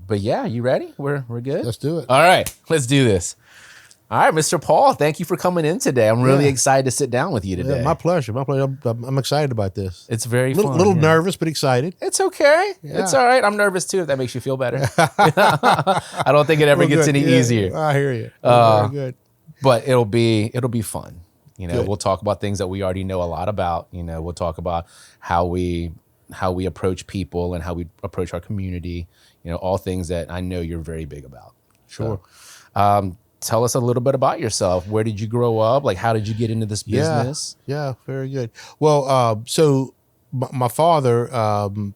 But yeah, you ready? We're good? Let's do it. All right, let's do this. All right, Mr. Paul, thank you for coming in today. I'm really excited to sit down with you today. Yeah, my pleasure. My pleasure. I'm excited about this. It's very fun. A little nervous, but excited. It's okay. Yeah. It's all right. I'm nervous too, if that makes you feel better. I don't think it ever gets any easier. I hear you. Very good. But it'll be fun. Good. We'll talk about things that we already know a lot about. We'll talk about how we approach people and how we approach our community. All things that I know you're very big about. Sure. So, tell us a little bit about yourself. Where did you grow up? Like, how did you get into this business? Yeah, very good. Well, so my father,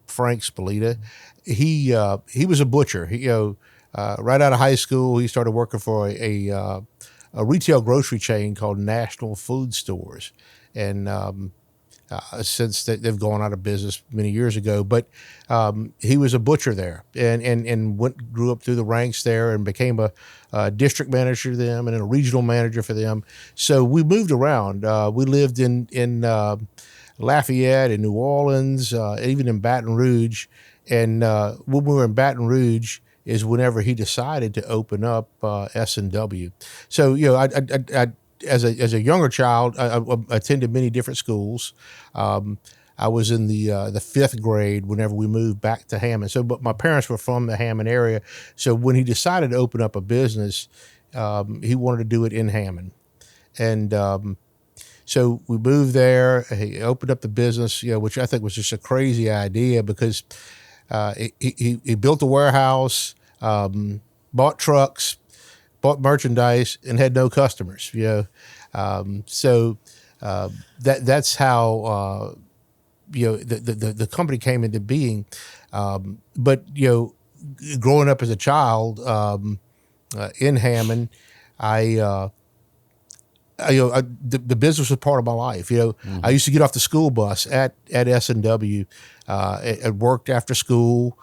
Frank Spalitta, he was a butcher. He, right out of high school, he started working for a retail grocery chain called National Food Stores, and since they've gone out of business many years ago, but he was a butcher there, and grew up through the ranks there, and became a district manager to them, and then a regional manager for them. So we moved around. We lived in Lafayette, in New Orleans, even in Baton Rouge, and when we were in Baton Rouge is whenever he decided to open up S&W. So I as a younger child, I attended many different schools. I was in the fifth grade whenever we moved back to Hammond. So, but my parents were from the Hammond area. So when he decided to open up a business, he wanted to do it in Hammond, and so we moved there. He opened up the business, which I think was just a crazy idea because he built a warehouse, bought trucks, bought merchandise, and had no customers. So that's how the company came into being. But growing up as a child in Hammond, the business was part of my life. I used to get off the school bus at S&W. I worked after school.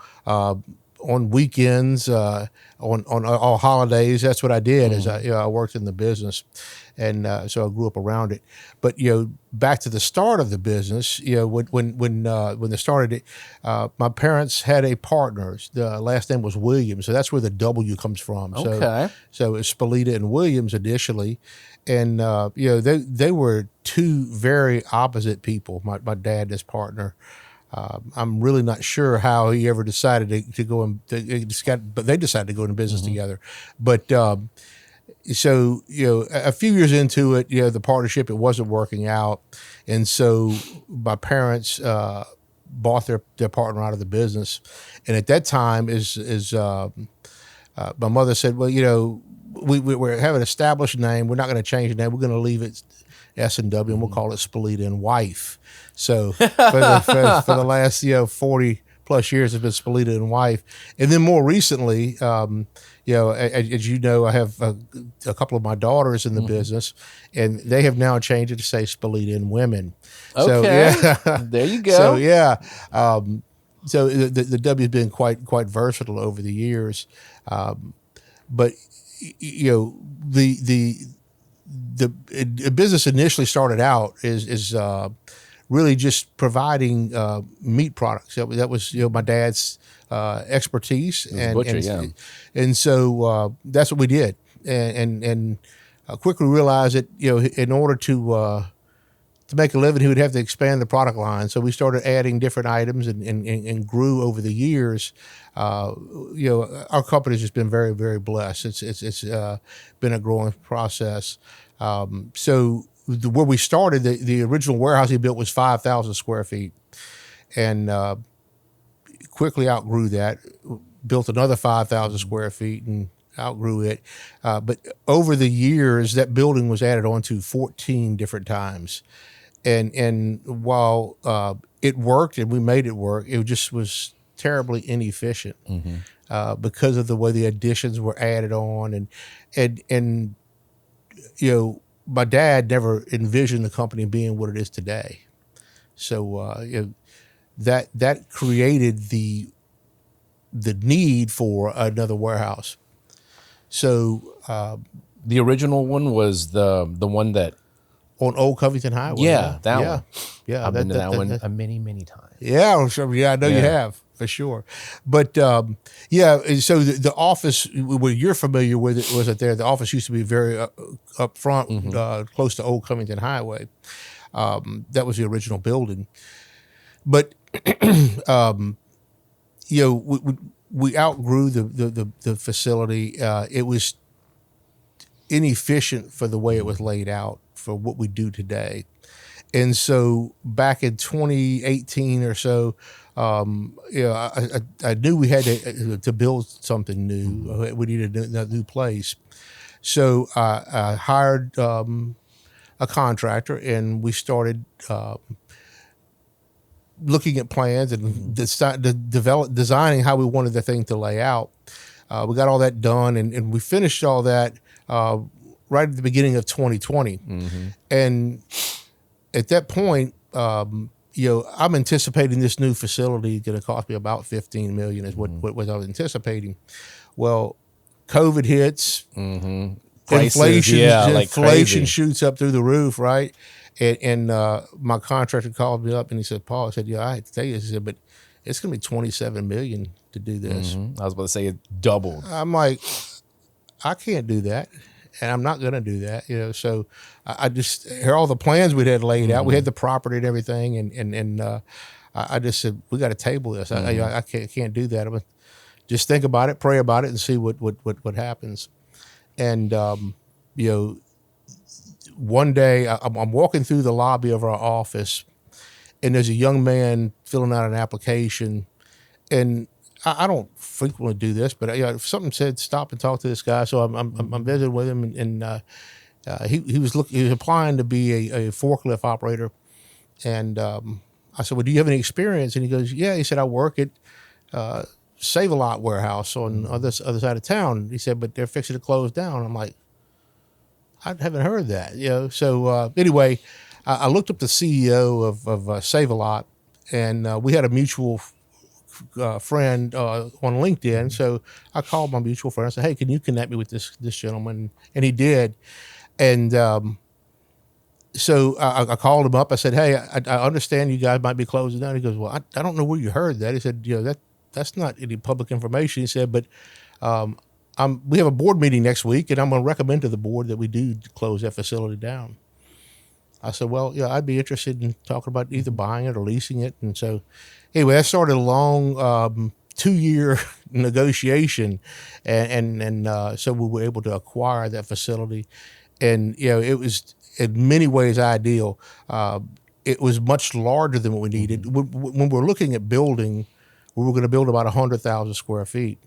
On weekends, on all holidays, that's what I did. As I worked in the business, and so I grew up around it. But back to the start of the business, when they started it, my parents had a partner. The last name was Williams, so that's where the W comes from. Okay. So it's Spalitta and Williams initially, and they were two very opposite people. My dad, his partner. I'm really not sure how he ever decided to go but they decided to go into business together. But so a few years into it, the partnership, it wasn't working out, and so my parents bought their partner out of the business. And at that time, my mother said, well, we have an established name. We're not going to change the name. We're going to leave it S&W, and we'll call it Spalitta and Wife. So for the last 40 plus years, it's been Spalitta and Wife. And then more recently, as you know, I have a couple of my daughters in the business, and they have now changed it to say Spalitta and Women. Okay, so, there you go. So so the W has been quite versatile over the years, but the business initially started out is really just providing meat products. That was my dad's expertise, and so that's what we did, and I quickly realized that in order to make a living, he would have to expand the product line. So we started adding different items and grew over the years. Our company's just been very, very blessed. It's been a growing process. So where we started, the original warehouse he built was 5,000 square feet, and quickly outgrew that. Built another 5,000 square feet and outgrew it. But over the years, that building was added on to 14 different times. And while it worked and we made it work, it just was terribly inefficient because of the way the additions were added on. And my dad never envisioned the company being what it is today. So that created the need for another warehouse. So the original one was the one that on Old Covington Highway. That one. Yeah, I've been to that one many times. Yeah, I'm sure. Yeah, I know you have. for sure. But yeah, and so the office where you're familiar with it was it there. The office used to be very up front, close to Old Covington Highway. That was the original building. But you know, we outgrew the facility. It was inefficient for the way it was laid out for what we do today. And so back in 2018 or so, you know, I knew we had to build something new. We needed a new place. So I hired a contractor, and we started looking at plans and designing how we wanted the thing to lay out. We got all that done, and we finished all that right at the beginning of 2020. And at that point, you know, I'm anticipating this new facility going to cost me about $15 million is what I was anticipating. Well, COVID hits, Prices, inflation crazy. shoots up through the roof, right? And my contractor called me up and he said, Paul, I said, yeah, I had to tell you, he said, but it's going to be $27 million to do this. I was about to say it doubled. I'm like, I can't do that. And I'm not going to do that, you know. So I just hear all the plans we had laid out. We had the property and everything, and I just said we got to table this. I can't do that. I'm gonna just think about it, pray about it, and see what happens. And you know, one day I'm walking through the lobby of our office, and there's a young man filling out an application, and I don't frequently do this, but you know, if something said stop and talk to this guy, so I'm visiting with him, and he was applying to be a forklift operator, and I said, well, do you have any experience? And he goes, yeah. He said, I work at Save-A-Lot warehouse on the other side of town. He said, but they're fixing to close down. I'm like, I haven't heard that, you know. So anyway, I looked up the CEO of Save-A-Lot, and we had a mutual friend on LinkedIn. So I called my mutual friend. I said, hey, can you connect me with this gentleman? And he did. And so I called him up. I said, hey, I understand you guys might be closing down. He goes, well, I don't know where you heard that. He said, you know, that's not any public information. He said, but we have a board meeting next week, and I'm going to recommend to the board that we do close that facility down. I said, well, yeah, I'd be interested in talking about either buying it or leasing it. And so anyway, that started a long 2-year negotiation. And so we were able to acquire that facility. And, you know, it was in many ways ideal. It was much larger than what we needed. When we're looking at building, we were going to build about 100,000 square feet.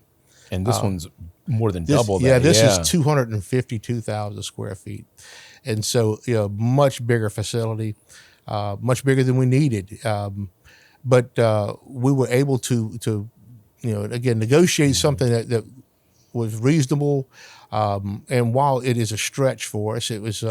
And this one's more than double that. Yeah, this is 252,000 square feet. And so, you know, much bigger facility, much bigger than we needed. But we were able to, you know, again, negotiate something that was reasonable. And while it is a stretch for us, it was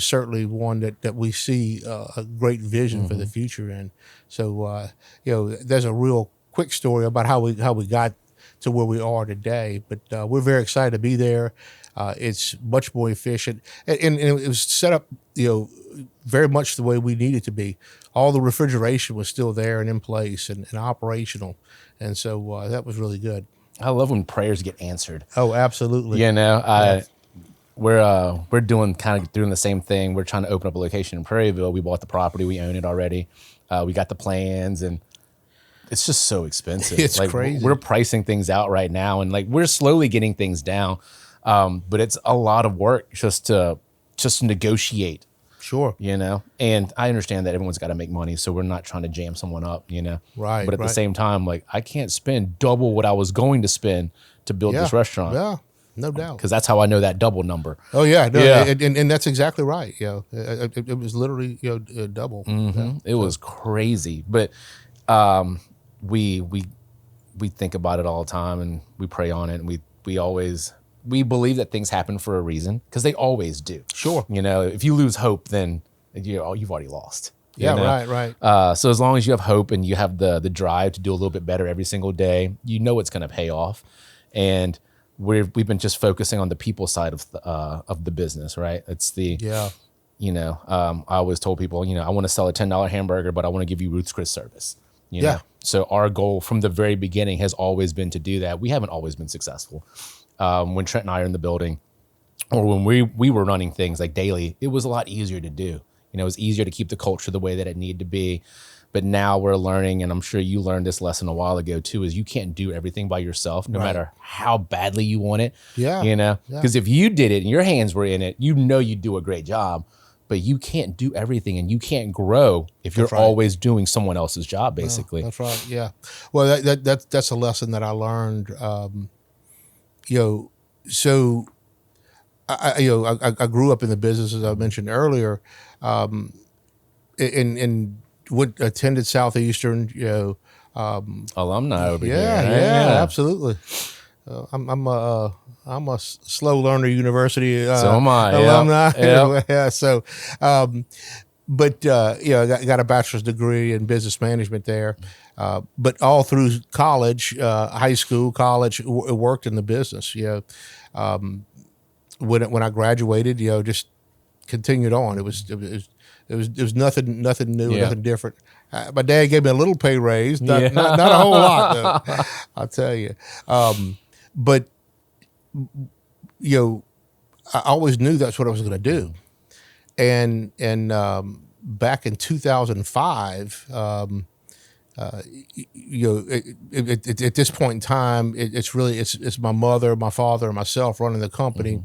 certainly one that we see a great vision for the future in. So, you know, there's a real quick story about how we got to where we are today. But we're very excited to be there. It's much more efficient, and it was set up, you know, very much the way we needed to be. All the refrigeration was still there and in place and operational, and so that was really good. I love when prayers get answered. Oh, absolutely. You know, we're doing the same thing. We're trying to open up a location in Prairieville. We bought the property. We own it already. We got the plans, and it's just so expensive. It's like, crazy. We're pricing things out right now, and like we're slowly getting things down. But it's a lot of work just to negotiate. Sure. You know, and I understand that everyone's got to make money, so we're not trying to jam someone up, you know. Right. But at the same time, like, I can't spend double what I was going to spend to build this restaurant. Yeah, no doubt. Because that's how I know that double number. Oh yeah, no, Yeah. and that's exactly right. You know, it was literally, you know, double. Yeah. It was crazy, but we think about it all the time, and we pray on it, and we believe that things happen for a reason, because they always do. Sure. You know, if you lose hope, then you've already lost. You Yeah, know? right. So as long as you have hope and you have the drive to do a little bit better every single day, you know it's going to pay off. And we've been just focusing on the people side of the business, right? It's you know, I always told people, you know, I want to sell a $10 hamburger, but I want to give you Ruth's Chris service. Yeah. So our goal from the very beginning has always been to do that. We haven't always been successful. When Trent and I are in the building, or when we were running things like daily, it was a lot easier to do. It was easier to keep the culture the way that it needed to be. But now we're learning, and I'm sure you learned this lesson a while ago too, is you can't do everything by yourself, no matter how badly you want it. Yeah. Because if you did it and your hands were in it, you'd do a great job. But you can't do everything, and you can't grow if you're always doing someone else's job, basically. That's right. Yeah. Well, that's a lesson that I learned. So I grew up in the business, as I mentioned earlier, and attended Southeastern. Alumni over here. Yeah, absolutely. I'm a slow learner university so am I. alumni. Yep. Yeah. So, but I got a bachelor's degree in business management there. But all through college, high school, college, worked in the business. When I graduated, just continued on. It was nothing new, nothing different. My dad gave me a little pay raise, not a whole lot though. I'll tell you. But I always knew that's what I was going to do. And back in 2005, at this point in time, it's my mother, my father, and myself running the company.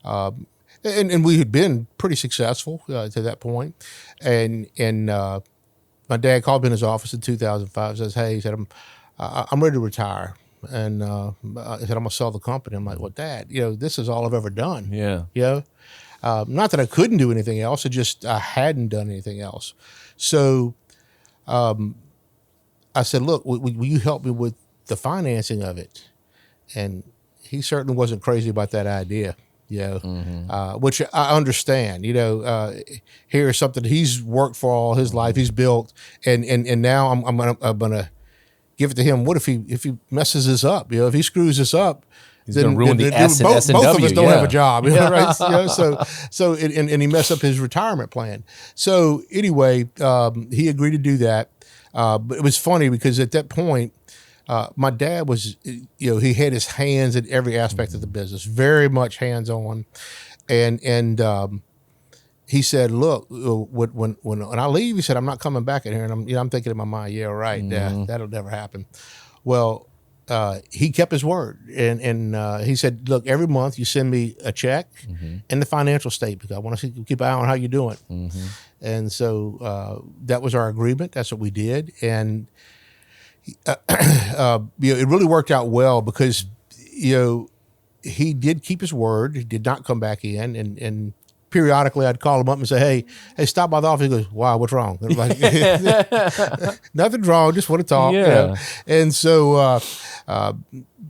And we had been pretty successful to that point. And my dad called me in his office in 2005, says, "Hey," he said, I'm ready to retire. And I said, "I'm going to sell the company." I'm like, "Well, Dad, this is all I've ever done." Not that I couldn't do anything else. I hadn't done anything else. So I said, "Look, will you help me with the financing of it?" And he certainly wasn't crazy about that idea, which I understand. Here's something he's worked for all his life, he's built, and now I'm gonna give it to him. What if he messes this up? If he screws this up, he's going to ruin the S and S&W. Both of us don't have a job, right? So he messed up his retirement plan. So anyway, he agreed to do that. But it was funny because at that point, my dad was, he had his hands in every aspect of the business, very much hands on, and he said, "Look, when I leave," he said, "I'm not coming back in here." And I'm thinking in my mind, "Yeah, right, that'll never happen." Well, he kept his word, and he said, "Look, every month you send me a check and the financial statement. I want to keep an eye on how you're doing." And so that was our agreement. That's what we did, and it really worked out well because he did keep his word. He did not come back in, and periodically I'd call him up and say, hey, stop by the office." He goes, "Wow, what's wrong?" Like, "Nothing's wrong, just want to talk." And so,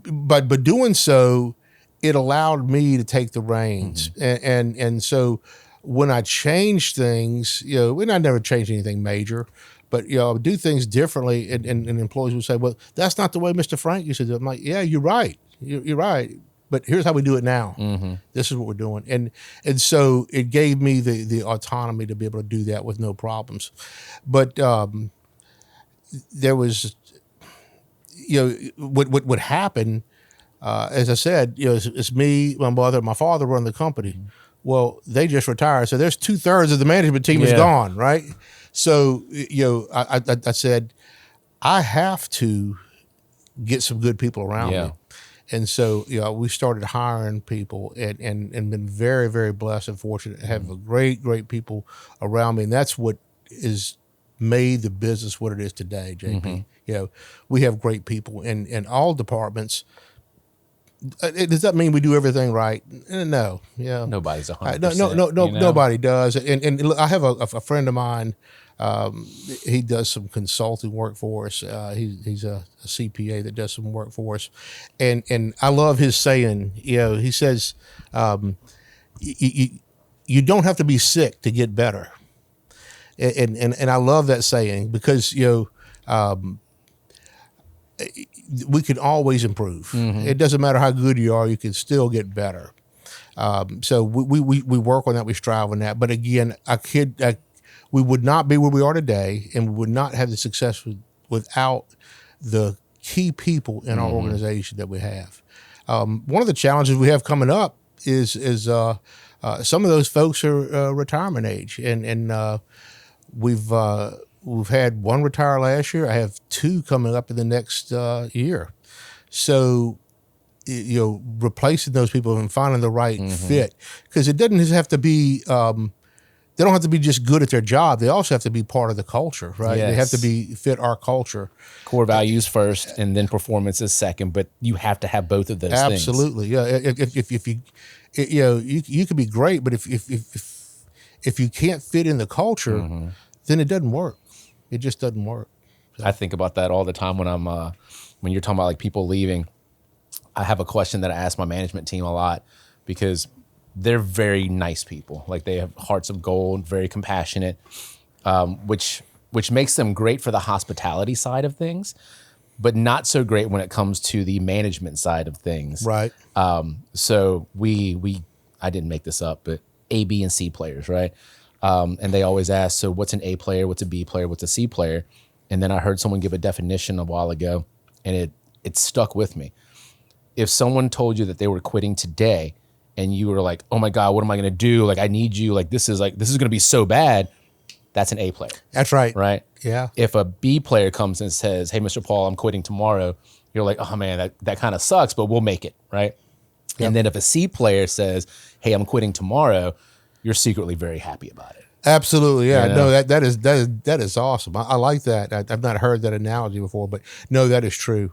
but doing so, it allowed me to take the reins, and so when I changed things, and I never changed anything major, but I would do things differently, and employees would say, "Well, that's not the way Mr. Frank used to do it." I'm like, "Yeah, you're right. You're right. But here's how we do it now. This is what we're doing." And so it gave me the autonomy to be able to do that with no problems. But there was, what would happen, as I said, it's me, my mother, my father run the company. Well, they just retired. So there's 2/3 of the management team is gone, right? So, I said, I have to get some good people around me. And so, we started hiring people and been very, very blessed and fortunate to have great, great people around me. And that's what is made the business what it is today, JP. We have great people in all departments. Does that mean we do everything right? No. Nobody's 100%. Nobody does. And I have a friend of mine. He does some consulting work for us. He's a CPA that does some work for us, and I love his saying. He says, "You don't have to be sick to get better," and I love that saying because we can always improve. It doesn't matter how good you are; you can still get better. So we work on that. We strive on that. But again, we would not be where we are today, and we would not have the success without the key people in our organization that we have. One of the challenges we have coming up is some of those folks are retirement age, and we've had one retire last year. I have two coming up in the next year. So, replacing those people and finding the right fit, because it doesn't just have to be. They don't have to be just good at their job. They also have to be part of the culture, right? Yes. They have to fit our culture. Core values first, and then performance is second. But you have to have both of those things. Absolutely, yeah. If you could be great, but if you can't fit in the culture, then it doesn't work. It just doesn't work. So. I think about that all the time when I'm when you're talking about like people leaving. I have a question that I ask my management team a lot, because they're very nice people. Like, they have hearts of gold, very compassionate, which makes them great for the hospitality side of things, but not so great when it comes to the management side of things. Right. So I didn't make this up, but A, B, and C players, right? And they always ask, so what's an A player? What's a B player? What's a C player? And then I heard someone give a definition a while ago, and it stuck with me. If someone told you that they were quitting today, and you were like, oh my God, what am I going to do? Like, I need you. Like, this is going to be so bad. That's an A player. That's right. Right? Yeah. If a B player comes and says, hey, Mr. Paul, I'm quitting tomorrow, you're like, oh man, that kind of sucks, but we'll make it. Right? Yep. And then if a C player says, hey, I'm quitting tomorrow, you're secretly very happy about it. Absolutely. Yeah. No, that is awesome. I like that. I've not heard that analogy before, but no, that is true.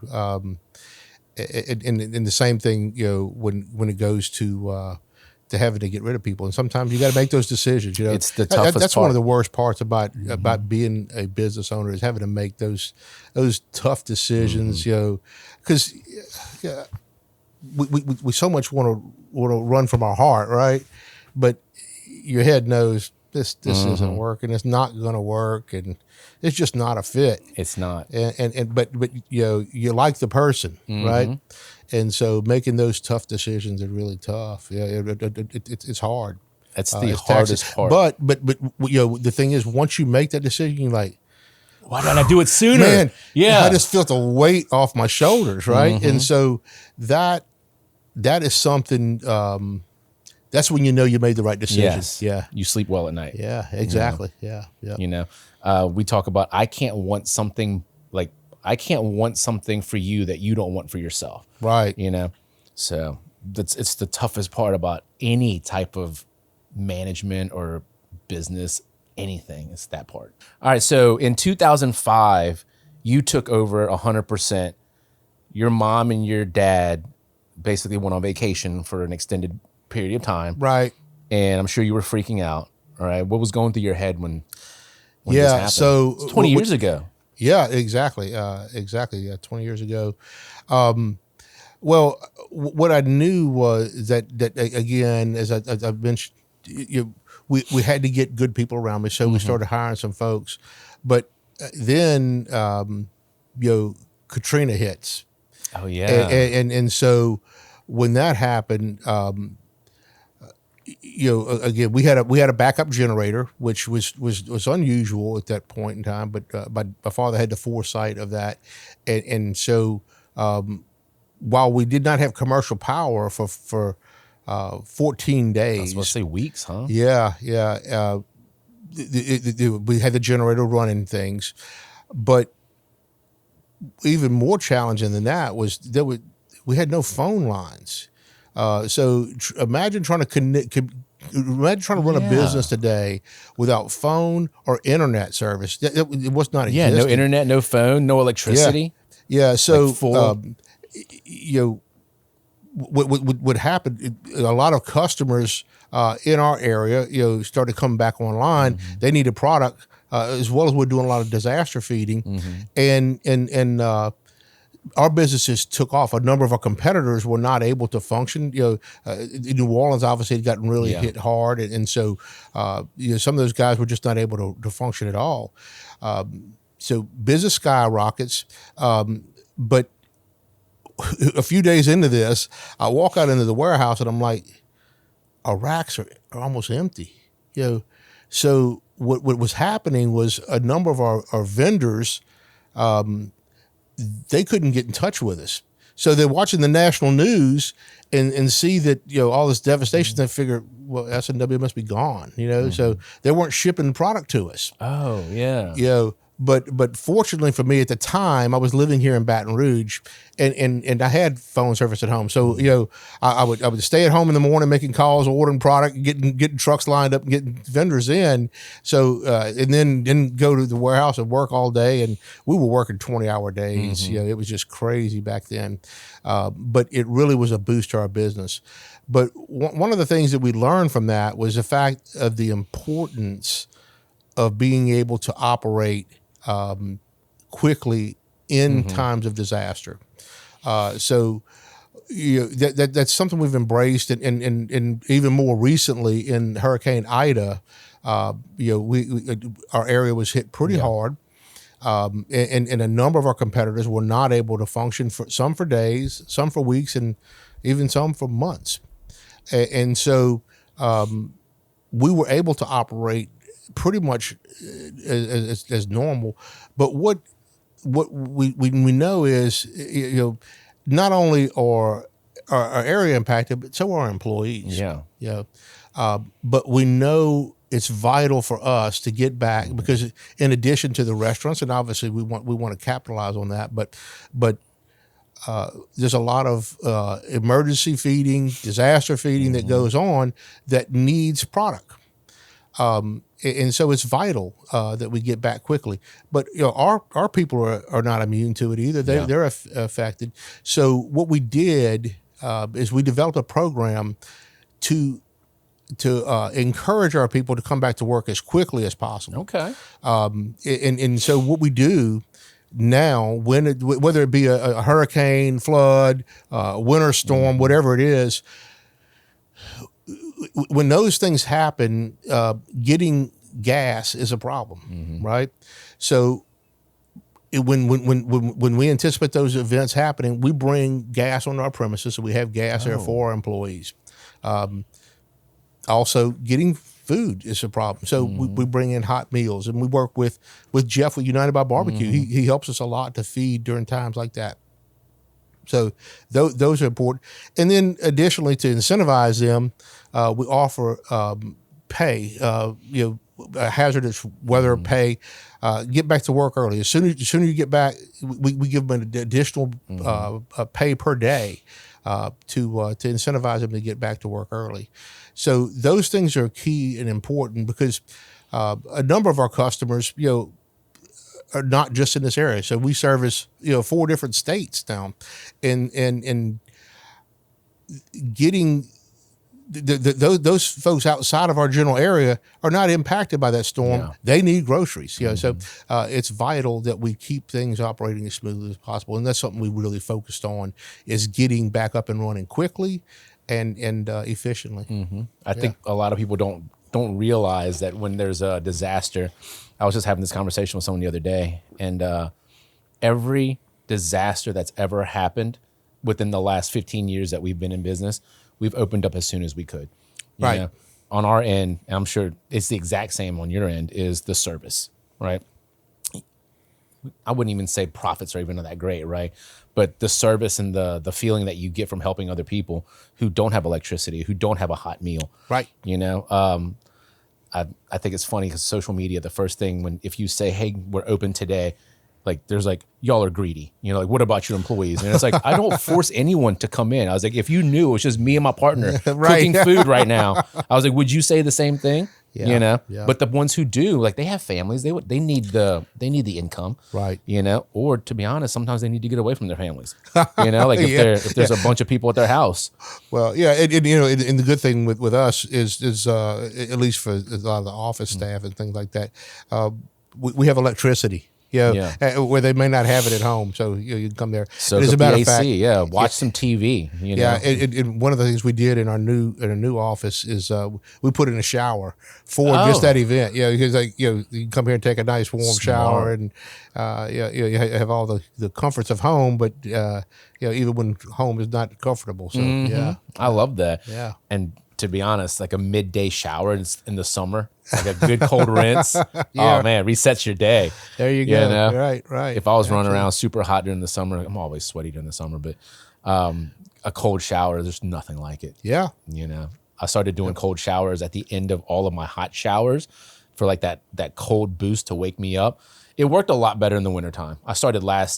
And the same thing, when it goes to having to get rid of people, and sometimes you got to make those decisions. It's the toughest That's part. one of the worst parts about being a business owner, is having to make those tough decisions. Because we so much want to run from our heart, right? But your head knows this isn't working. It's not going to work, and it's just not a fit. It's not. But you like the person, right? And so making those tough decisions are really tough. Yeah, it's hard. That's the hardest part. But the thing is, once you make that decision, you're like, why didn't I do it sooner? Man, yeah, I just felt the weight off my shoulders, right? And so that is something. That's when you know you made the right decision. Yes. Yeah. You sleep well at night. Yeah, exactly. Yeah. We talk about, I can't want something for you that you don't want for yourself. Right. So it's the toughest part about any type of management or business, anything. It's that part. All right. So in 2005, you took over 100%. Your mom and your dad basically went on vacation for an extended period of time, right? And I'm sure you were freaking out. All right, what was going through your head when this happened? So it's 20 years ago. Yeah, exactly. Yeah, 20 years ago. Well, what I knew was that again, as I've mentioned, we had to get good people around me, so we started hiring some folks. But then, Katrina hits. Oh yeah, and so when that happened. Again, we had a backup generator, which was unusual at that point in time. But my father had the foresight of that, and so while we did not have commercial power for 14 days, I was supposed to say weeks, huh? Yeah. We had the generator running things, but even more challenging than that was we had no phone lines. So imagine trying to run a business today without phone or internet service. It was not existing. Yeah, no internet, no phone, no electricity. Yeah. So, like what happened? A lot of customers in our area, started coming back online. They needed product as well as we're doing a lot of disaster feeding, and our businesses took off. A number of our competitors were not able to function. New Orleans obviously had gotten really hit hard, and so some of those guys were just not able to function at all. So business skyrockets, but a few days into this, I walk out into the warehouse and I'm like, our racks are almost empty. So what was happening was a number of our vendors they couldn't get in touch with us. So they're watching the national news and see that, all this devastation. They figure, well, S&W must be gone, so they weren't shipping product to us. Oh, yeah. But fortunately for me at the time, I was living here in Baton Rouge, and I had phone service at home. So I would stay at home in the morning making calls, ordering product, getting trucks lined up, and getting vendors in. So and then go to the warehouse and work all day, and we were working 20-hour days. It was just crazy back then. But it really was a boost to our business. But one of the things that we learned from that was the fact of the importance of being able to operate quickly in times of disaster. So that's something we've embraced, and even more recently in Hurricane Ida, we our area was hit pretty hard. And a number of our competitors were not able to function, some for days, some for weeks, and even some for months. And so we were able to operate pretty much as normal. But what we know is, not only are our area impacted, but so are our employees. But we know it's vital for us to get back, because in addition to the restaurants, and obviously we want to capitalize on that, but there's a lot of emergency feeding, disaster feeding that goes on that needs product. And so it's vital that we get back quickly. But our people are not immune to it either. They're affected. So what we did is we developed a program to encourage our people to come back to work as quickly as possible. Okay. And so what we do now, whether it be a hurricane, flood, winter storm, whatever it is, when those things happen, getting gas is a problem, right? So when we anticipate those events happening, we bring gas on our premises, so we have gas there for our employees. Also, getting food is a problem, so we bring in hot meals, and we work with Jeff with United by Barbecue. He helps us a lot to feed during times like that. So those are important. And then additionally, to incentivize them, we offer pay, hazardous weather pay, get back to work early. As soon as you get back, we give them an additional pay per day to incentivize them to get back to work early. So those things are key and important, because a number of our customers, are not just in this area. So we service 4 different states now, and getting those folks outside of our general area are not impacted by that storm. Yeah. They need groceries. So it's vital that we keep things operating as smoothly as possible, and that's something we really focused on, is getting back up and running quickly and efficiently. I think a lot of people don't realize that when there's a disaster. I was just having this conversation with someone the other day, and every disaster that's ever happened within the last 15 years that we've been in business, we've opened up as soon as we could. You know, on our end, and I'm sure it's the exact same on your end, is the service, right? I wouldn't even say profits are even that great, right? But the service and the feeling that you get from helping other people who don't have electricity, who don't have a hot meal, right? I think it's funny because social media, the first thing if you say, hey, we're open today, like there's like, y'all are greedy. Like, what about your employees? And it's like, I don't force anyone to come in. I was like, if you knew it was just me and my partner cooking food right now, I was like, would you say the same thing? But the ones who do, like, they have families, they need the income, right? Or to be honest, sometimes they need to get away from their families, like if there's a bunch of people at their house. Well, and the good thing with us is at least for a lot of the office staff and things like that, we have electricity. Where they may not have it at home, so you can come there. So as a matter of fact, watch some TV. And one of the things we did in our new office is we put in a shower for just that event. Because you can come here and take a nice warm shower, and you have all the comforts of home, but even when home is not comfortable. So I love that. Yeah. And to be honest, like a midday shower in the summer, like a good cold rinse. Yeah. Oh man, resets your day. There you You go. know? Right. If I was running around super hot during the summer, I'm always sweaty during the summer, but a cold shower, there's nothing like it. Yeah. You know, I started doing cold showers at the end of all of my hot showers for like that cold boost to wake me up. It worked a lot better in the wintertime. I started probably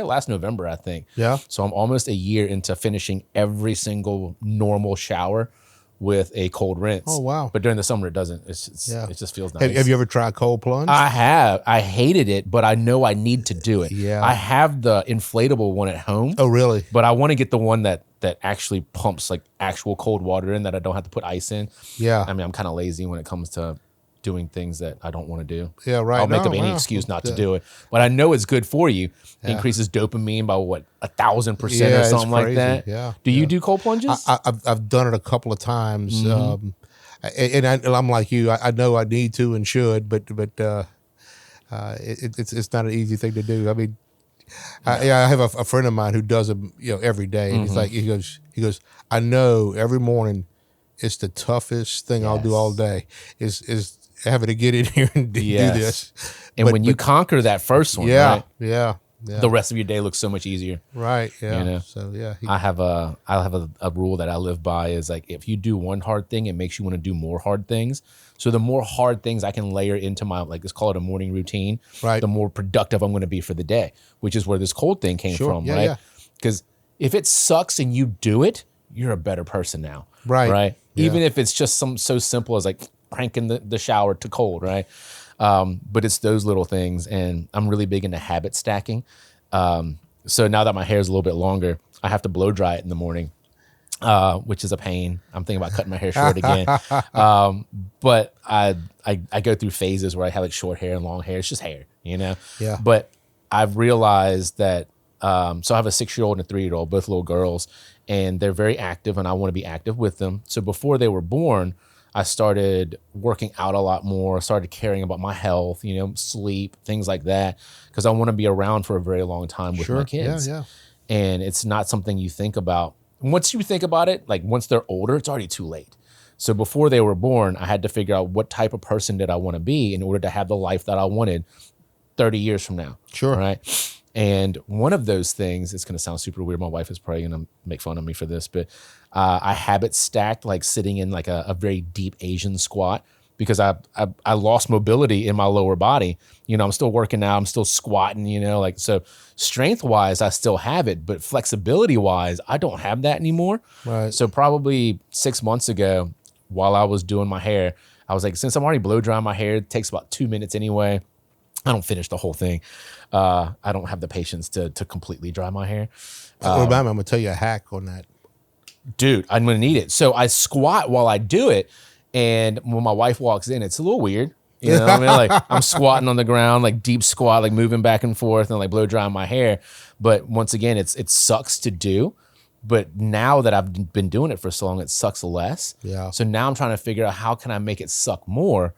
last November, I think. Yeah. So I'm almost a year into finishing every single normal shower with a cold rinse. Oh, wow. But during the summer, it doesn't. It just feels nice. Have you ever tried cold plunge? I have. I hated it, but I know I need to do it. Yeah. I have the inflatable one at home. Oh, really? But I want to get the one that actually pumps like actual cold water in, that I don't have to put ice in. Yeah. I mean, I'm kind of lazy when it comes to doing things that I don't want to do. Yeah, right. I'll make up any excuse not to do it. But I know it's good for you. Increases dopamine by what, 1,000% or something like that. Yeah. Do you do cold plunges? I've done it a couple of times, and I'm like you. I know I need to and should, but it's not an easy thing to do. I mean, I have a friend of mine who does them, every day, and he's like, he goes, I know every morning it's the toughest thing I'll do all day is having to get in here and do this. And when you conquer that first one, right, yeah. the rest of your day looks so much easier. Right. Yeah. You know? So yeah. I have a rule that I live by is like, if you do one hard thing, it makes you want to do more hard things. So the more hard things I can layer into my, like, let's call it a morning routine, right, the more productive I'm going to be for the day, which is where this cold thing came from, right? Yeah. Because if it sucks and you do it, you're a better person now. Right. Yeah. Even if it's just so simple as like cranking the shower to cold, right? But it's those little things, and I'm really big into habit stacking. So now that my hair is a little bit longer, I have to blow dry it in the morning, which is a pain. I'm thinking about cutting my hair short again. But I go through phases where I have like short hair and long hair. It's just hair, Yeah. But I've realized that, so I have a 6-year-old and a 3-year-old, both little girls, and they're very active, and I want to be active with them. So before they were born, I started working out a lot more, started caring about my health, sleep, things like that, because I want to be around for a very long time with my kids. Yeah. And it's not something you think about. Once you think about it, like once they're older, it's already too late. So before they were born, I had to figure out what type of person did I want to be in order to have the life that I wanted 30 years from now. Sure. Right. And one of those things, it's going to sound super weird. My wife is probably going to make fun of me for this, but I habit stacked, like sitting in like a very deep Asian squat, because I lost mobility in my lower body. I'm still working out, I'm still squatting, like, so strength wise, I still have it, but flexibility wise, I don't have that anymore. Right. So probably 6 months ago, while I was doing my hair, I was like, since I'm already blow drying my hair, it takes about 2 minutes anyway. I don't finish the whole thing. I don't have the patience to completely dry my hair. I'm going to tell you a hack on that. Dude, I'm going to need it. So I squat while I do it. And when my wife walks in, it's a little weird. I mean? Like, I'm squatting on the ground, like deep squat, like moving back and forth and like blow drying my hair. But once again, it sucks to do. But now that I've been doing it for so long, it sucks less. Yeah. So now I'm trying to figure out how can I make it suck more.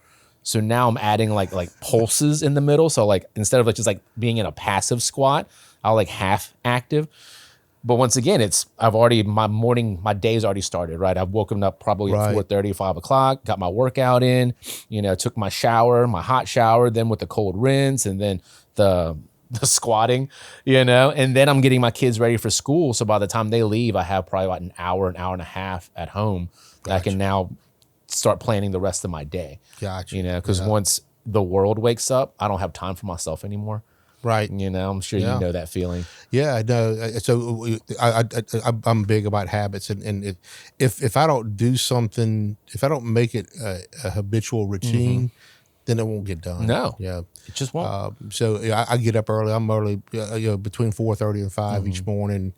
So now I'm adding like pulses in the middle. So like instead of like just like being in a passive squat, I'll like half active. But once again, my day's already started, right? I've woken up probably at 4:30, 5 o'clock, got my workout in, took my shower, my hot shower, then with the cold rinse, and then the squatting, and then I'm getting my kids ready for school. So by the time they leave, I have probably about an hour and a half at home that I can now start planning the rest of my day. Gotcha. Because once the world wakes up, I don't have time for myself anymore. Right. I'm sure you know that feeling. Yeah, I know. So I'm big about habits, and if I don't do something, if I don't make it a habitual routine, then it won't get done. No. Yeah. It just won't. So I get up early. I'm early, between 4:30 and 5 each morning.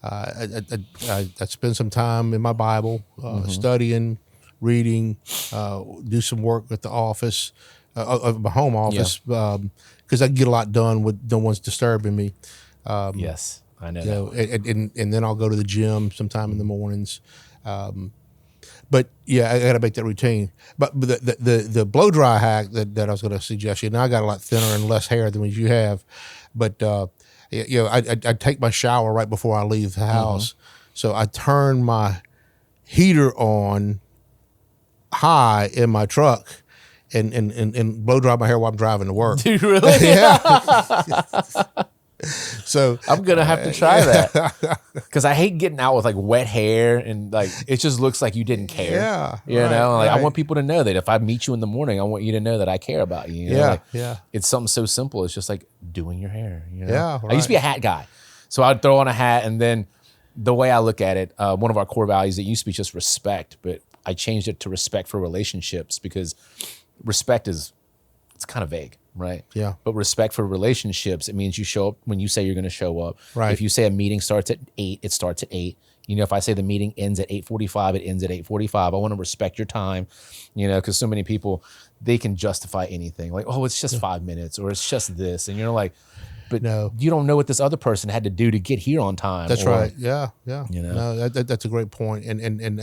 I spend some time in my Bible, studying, reading, do some work at the office, my home office, because I get a lot done with no one's disturbing me. Yes, I know. And then I'll go to the gym sometime in the mornings. But yeah, I got to make that routine. But the blow dry hack that I was going to suggest you. Now I got a lot thinner and less hair than you have, but I take my shower right before I leave the house. So I turn my heater on high in my truck and blow dry my hair while I'm driving to work. Do you really? Yeah. So I'm gonna have to try that because I hate getting out with like wet hair and like it just looks like you didn't care. Yeah, you know. Like right. I want people to know that if I meet you in the morning, I want you to know that I care about you. You know? Yeah, Like, yeah. It's something so simple. It's just like doing your hair. You know? Yeah, I used to be a hat guy, so I'd throw on a hat, and then the way I look at it, one of our core values, it used to be just respect, but I changed it to respect for relationships because respect it's kind of vague. Right. Yeah. But respect for relationships, it means you show up when you say you're going to show up. Right. If you say a meeting starts at 8, it starts at 8. You know, if I say the meeting ends at 8:45, it ends at 8:45. I want to respect your time, you know, because so many people, they can justify anything. Like, oh, it's just 5 minutes or it's just this. And you're like, but No. you don't know what this other person had to do to get here on time. That's right. Yeah, yeah. You know? No, that's a great point. And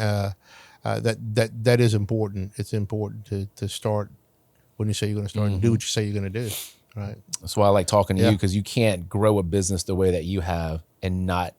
that is important. It's important to start when you say you're going to start and do what you say you're going to do. Right. That's why I like talking to you, because you can't grow a business the way that you have and not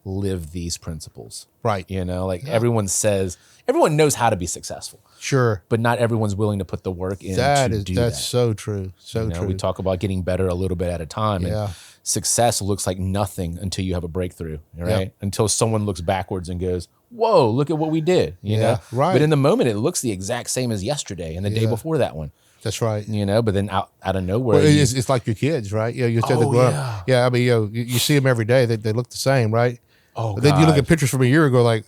live these principles. Right. You know, like everyone knows how to be successful. Sure. But not everyone's willing to put the work in That's that. so true. So You know, true. we talk about getting better a little bit at a time. Yeah. And success looks like nothing until you have a breakthrough, right? Yeah. Until someone looks backwards and goes, whoa, look at what we did. You know? Right. But in the moment, it looks the exact same as yesterday and the day before that one. That's right. You know, but then out of nowhere. Well, it's like your kids, right? You know, you said yeah. I mean, you see them every day. They look the same, right? Oh, but then you look at pictures from a year ago, like,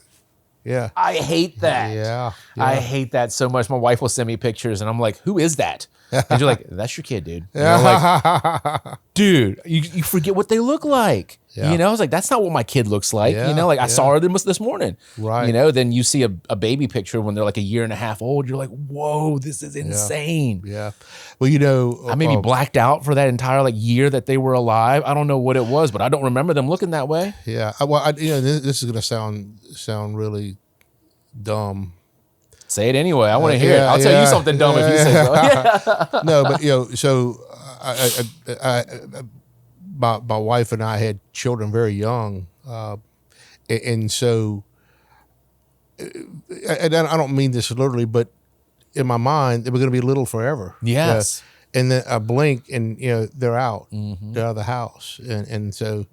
yeah. I hate that. Yeah. I hate that so much. My wife will send me pictures and I'm like, who is that? And you're like, that's your kid, dude. And I'm like, dude, you forget what they look like. Yeah. You know, I was like, that's not what my kid looks like. Yeah, You know, like I saw her this morning. Right. You know, then you see a baby picture when they're like a year and a half old. You're like, whoa, this is insane. Yeah. Well, you know, I may be blacked out for that entire like year that they were alive. I don't know what it was, but I don't remember them looking that way. Yeah. Well, you know, this is going to sound really dumb. Say it anyway. I want to hear it. I'll tell you something dumb if you say so. Yeah. No, but you know, so my wife and I had children very young, and so, and I don't mean this literally, but in my mind, they were going to be little forever. Yes. And then I blink, and you know they're out, they're out of the house, and so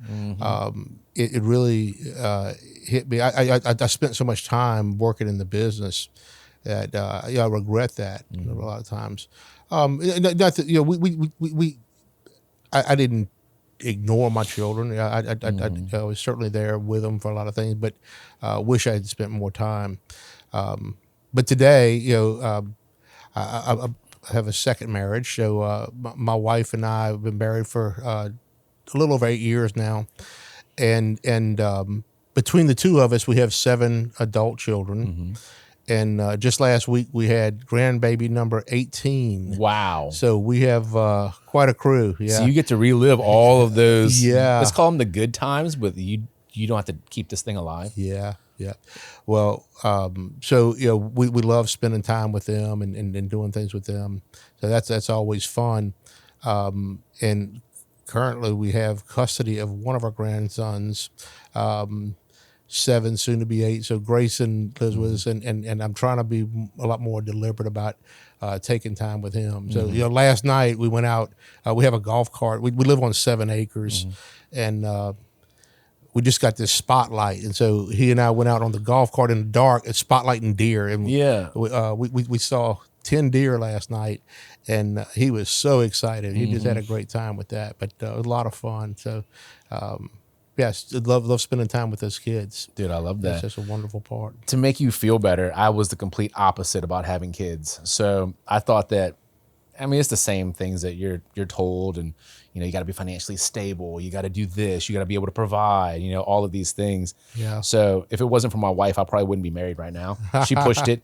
it really hit me. I spent so much time working in the business that I regret that a lot of times. Not that, you know, I didn't ignore my children. I was certainly there with them for a lot of things, but wish I had spent more time. But today, you know, I have a second marriage. So my wife and I have been married for a little over 8 years now, and between the two of us, we have 7 adult children. And just last week, we had grandbaby number 18. Wow. So we have quite a crew. Yeah. So you get to relive all of those. Yeah. Let's call them the good times, but you don't have to keep this thing alive. Yeah. Yeah. Well, so, you know, we love spending time with them and doing things with them. So that's always fun. And currently we have custody of one of our grandsons, 7, soon to be 8. So Grayson lives with us, and I'm trying to be a lot more deliberate about taking time with him. So, you know, last night we went out, we have a golf cart. We live on 7 acres, and we just got this spotlight. And so he and I went out on the golf cart in the dark, spotlighting deer. And we saw 10 deer last night, and he was so excited. He just had a great time with that, but it was a lot of fun. So, yes, love spending time with those kids. Dude, I love that. That's just a wonderful part. To make you feel better, I was the complete opposite about having kids. So I thought that, I mean, it's the same things that you're told, and you know, you got to be financially stable, you got to do this, you got to be able to provide, you know, all of these things. Yeah. So if it wasn't for my wife, I probably wouldn't be married right now. She pushed it.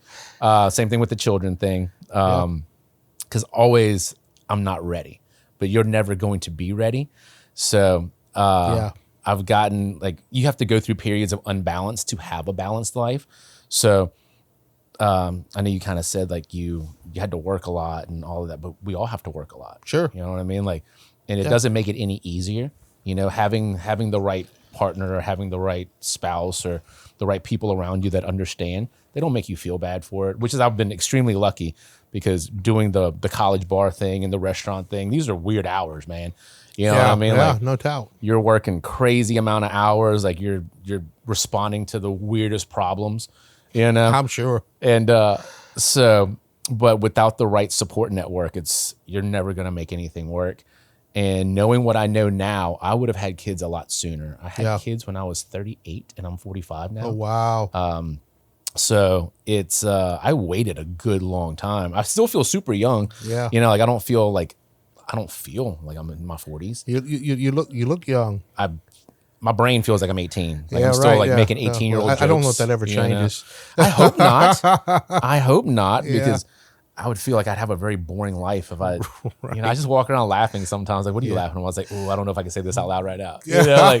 Same thing with the children thing. Because always I'm not ready, but you're never going to be ready. So I've gotten, like, you have to go through periods of unbalance to have a balanced life. So I know you kind of said like you had to work a lot and all of that, but we all have to work a lot. Sure. You know what I mean? Like, and it doesn't make it any easier, you know, having the right partner or having the right spouse or the right people around you that understand, they don't make you feel bad for it, which is, I've been extremely lucky because doing the college bar thing and the restaurant thing, these are weird hours, man. You know what I mean? Yeah, like, no doubt. You're working crazy amount of hours. Like you're responding to the weirdest problems, you know? I'm sure. And but without the right support network, you're never going to make anything work. And knowing what I know now, I would have had kids a lot sooner. I had kids when I was 38 and I'm 45 now. Oh, wow. So it's, I waited a good long time. I still feel super young. Yeah. You know, like I don't feel like I'm in my 40s. You look young. My brain feels like I'm 18. Like I'm still making 18-year-old jokes. I don't know if that ever changes. I hope not. I hope not, because I would feel like I'd have a very boring life if I, Right. you know, I just walk around laughing sometimes. Like, what are you laughing about? I was like, oh, I don't know if I can say this out loud right now. You know, like,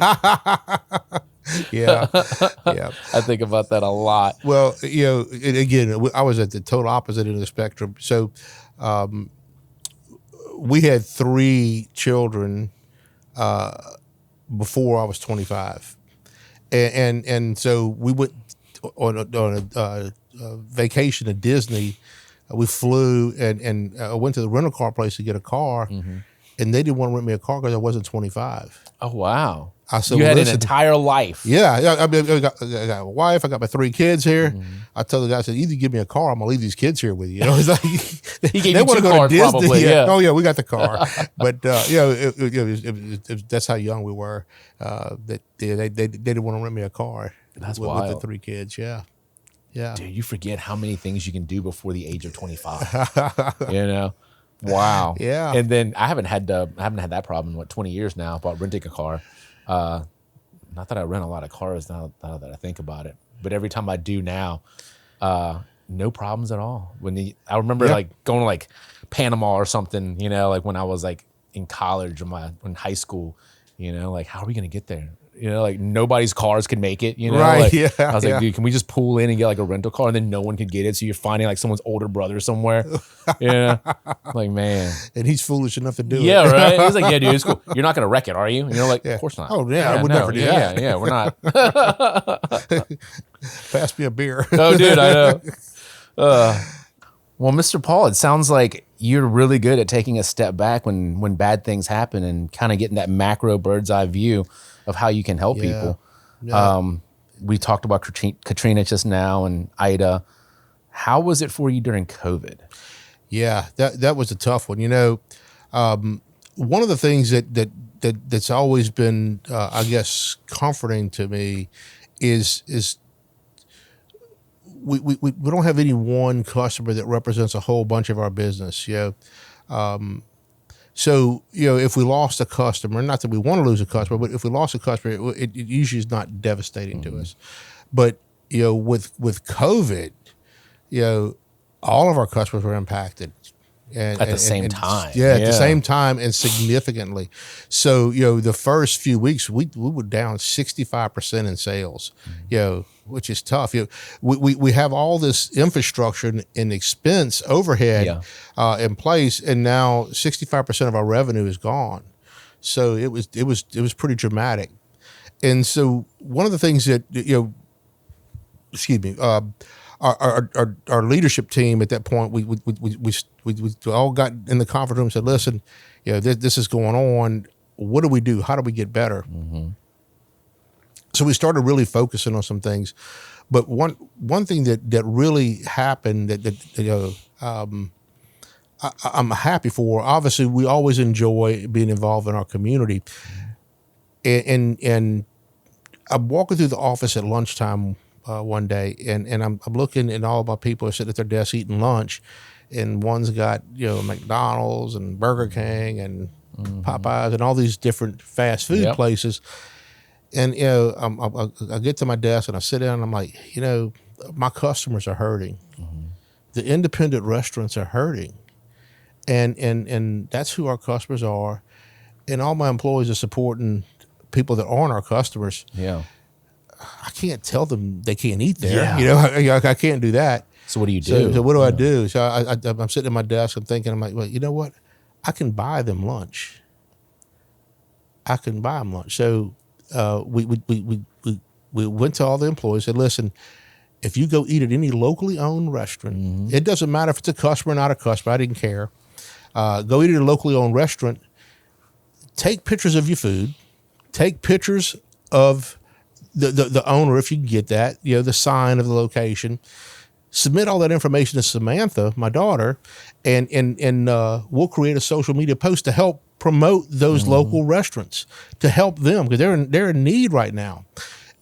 Yeah. I think about that a lot. Well, you know, and again, I was at the total opposite end of the spectrum. So, we had 3 children before I was 25, and so we went on a vacation to Disney. We flew and went to the rental car place to get a car, and they didn't want to rent me a car because I wasn't 25. Oh, wow. I said, you had listen, an entire life. Yeah, I mean, I got a wife. I got my 3 kids here. I told the guy, I said, either give me a car, I'm gonna leave these kids here with you. You know, it's like He gave they you want 2 to go cars to Disney. probably, yeah. Oh yeah, we got the car. But you know, that's how young we were. That they didn't want to rent me a car. That's with wild. the 3 kids. Yeah. Dude, you forget how many things you can do before the age of 25. You know? Wow. Yeah. And then I haven't had that problem in 20 years now about renting a car. Not that I rent a lot of cars now that I think about it, but every time I do now, no problems at all. I remember like going to like Panama or something, you know, like when I was like in college or in high school, you know, like how are we going to get there? You know, like nobody's cars can make it, you know? Right, Like, yeah, I was like, yeah. dude, can we just pull in and get like a rental car and then no one could get it? So you're finding like someone's older brother somewhere. Yeah. Like, man. And he's foolish enough to do it. Yeah, right. He's like, yeah, dude, it's cool. You're not going to wreck it, are you? And you're like, of course not. Oh, yeah, I would never do that. Yeah, we're not. Pass me a beer. Oh, dude, I know. Well, Mr. Paul, it sounds like you're really good at taking a step back when bad things happen and kind of getting that macro bird's eye view of how you can help people. Yeah. We talked about Katrina just now and Ida. How was it for you during COVID? Yeah, that was a tough one. You know, one of the things that's always been, I guess, comforting to me is we don't have any one customer that represents a whole bunch of our business. You know, so you know, if we lost a customer, not that we want to lose a customer, but if we lost a customer, it usually is not devastating to us. But you know, with COVID, you know, all of our customers were impacted. At the same time. Yeah, at the same time and significantly. So, you know, the first few weeks, we were down 65% in sales, you know, which is tough. You know, we have all this infrastructure and expense overhead in place, and now 65% of our revenue is gone. So it was pretty dramatic. And so one of the things that, you know, excuse me, our leadership team at that point, we all got in the conference room and said, listen, you know, this is going on. What do we do? How do we get better? So we started really focusing on some things. But one thing that really happened that you know, I'm happy for, obviously we always enjoy being involved in our community. And I'm walking through the office at lunchtime one day, and I'm looking, and all my people are sitting at their desks eating lunch, and one's got, you know, McDonald's and Burger King and Popeyes and all these different fast food places. And you know, I get to my desk and I sit down and I'm like, you know, my customers are hurting. The independent restaurants are hurting, and that's who our customers are, and all my employees are supporting people that aren't our customers. Yeah. I can't tell them they can't eat there. You know, I can't do that. So what do you do? So what do I do? So I'm sitting at my desk. I'm thinking, I'm like, well, you know what? I can buy them lunch. I can buy them lunch. So we went to all the employees and said, listen, if you go eat at any locally owned restaurant, it doesn't matter if it's a customer or not a customer. I didn't care. Go eat at a locally owned restaurant. Take pictures of your food. Take pictures of the owner, if you can get that, the sign of the location. Submit all that information to Samantha, my daughter, and we'll create a social media post to help promote those local restaurants, to help them, because they're in need right now.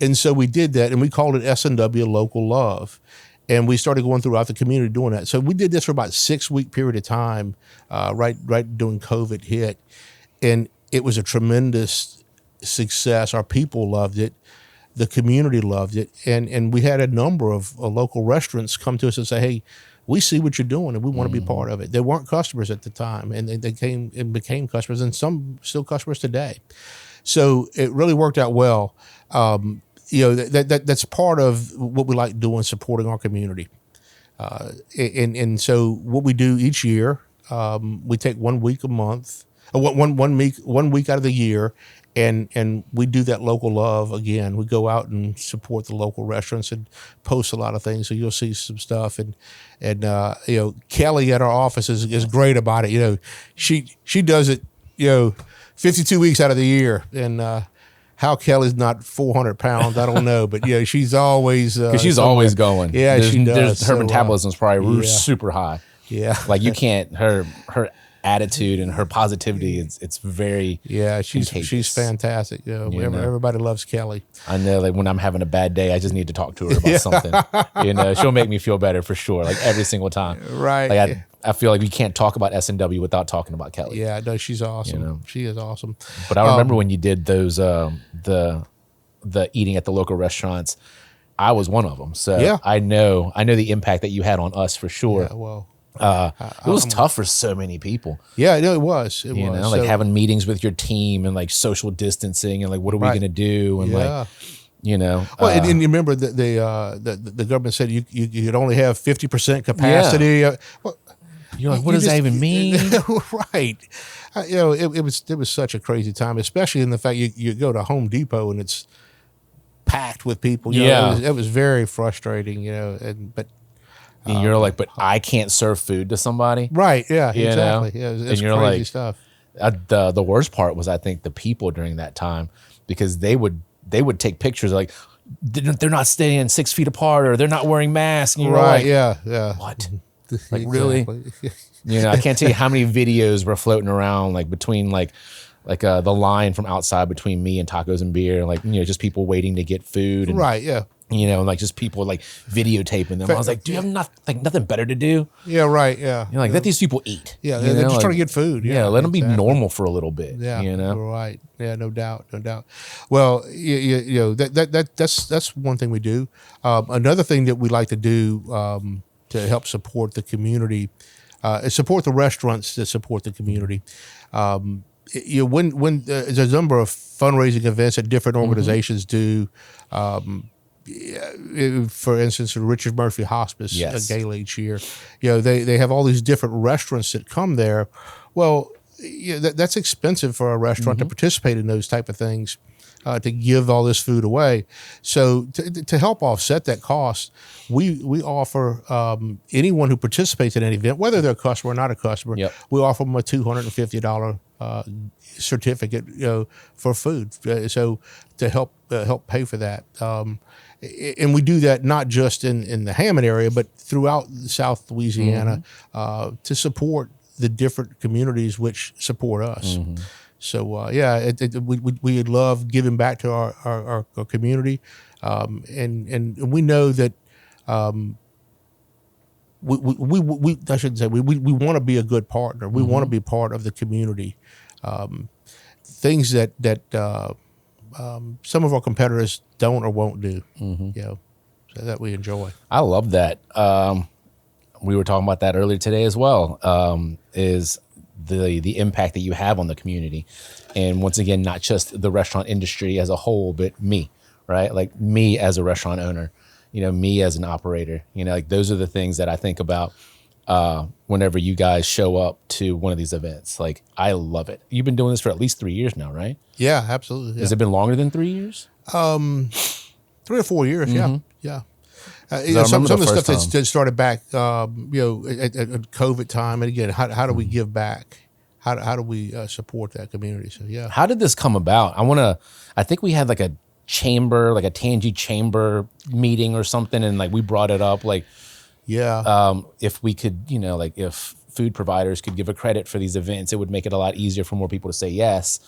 And so we did that, and we called it S&W Local Love. And we started going throughout the community doing that. So we did this for about a 6-week period of time, right during COVID hit. And it was a tremendous success. Our people loved it. The community loved it. And we had a number of local restaurants come to us and say, hey, we see what you're doing and we want to be part of it. They weren't customers at the time, and they came and became customers, and some still customers today. So it really worked out well. That's part of what we like doing, supporting our community. And so what we do each year, we take 1 week a month, one week out of the year, and we do that local love again. We go out and support the local restaurants and post a lot of things. So you'll see some stuff, and Kelly at our office is great about it. She does it, 52 weeks out of the year, and how Kelly's not 400 pounds, I don't know, but she's always because she's always going. Yeah, she does. Her metabolism's probably super high. Yeah, like you can't. Her attitude and her positivity, it's very she's fantastic. Everybody loves Kelly. I know, like when I'm having a bad day, I just need to talk to her about something. She'll make me feel better for sure, like every single time. Right. Like I feel like we can't talk about S&W without talking about Kelly. Yeah, no, she's awesome. She is awesome. But I remember when you did those the eating at the local restaurants, I was one of them. So I know the impact that you had on us for sure. Yeah, well, it was tough for so many people. Yeah, no, it was. It was. Like having meetings with your team and like social distancing and like what are we going to do and like well, and you remember that the government said you could only have 50% capacity. Well, you're like, what does that even mean? Right. It was such a crazy time, especially in the fact you go to Home Depot and it's packed with people. It was very frustrating. But you're like, but I can't serve food to somebody. Right. Yeah. Exactly. Yeah. It's crazy like, stuff. The worst part was, I think, the people during that time, because they would take pictures like they're not staying 6 feet apart or they're not wearing masks. And you're like, yeah. What? Like really? I can't tell you how many videos were floating around like between the line from outside between me and tacos and beer, like just people waiting to get food. And, right. Yeah. And like just people like videotaping them. I was like, do you have nothing better to do? Yeah, right. Yeah. Let these people eat. Yeah, they're just trying to get food. Yeah, let them be normal for a little bit. Yeah, right. Yeah, no doubt. Well, that's one thing we do. Another thing that we like to do to help support the community, is support the restaurants that support the community. When there's a number of fundraising events that different organizations do. For instance, the Richard Murphy Hospice Gala each year, they have all these different restaurants that come there. Well, that's expensive for a restaurant to participate in those type of things, to give all this food away. So to help offset that cost, we offer anyone who participates in an event, whether they're a customer or not a customer, we offer them a $250 certificate, for food. So to help pay for that. And we do that not just in the Hammond area, but throughout South Louisiana, to support the different communities which support us. So we love giving back to our community, and we know that we I shouldn't say we want to be a good partner. We want to be part of the community. Things that some of our competitors don't or won't do, so that we enjoy. I love that. We were talking about that earlier today as well, is the impact that you have on the community. And once again, not just the restaurant industry as a whole, but me, right? Like me as a restaurant owner, me as an operator, like those are the things that I think about. whenever you guys show up to one of these events. Like, I love it. You've been doing this for at least 3 years now, right? Yeah, absolutely. Yeah. Has it been longer than 3 years? 3 or 4 years. Yeah. Some of the stuff that started back, at COVID time. And again, how do we give back? How do we support that community? So, yeah. How did this come about? I think we had like a chamber, like a Tangi chamber meeting or something. And like, we brought it up, like, if we could, like if food providers could give a credit for these events, it would make it a lot easier for more people to say yes.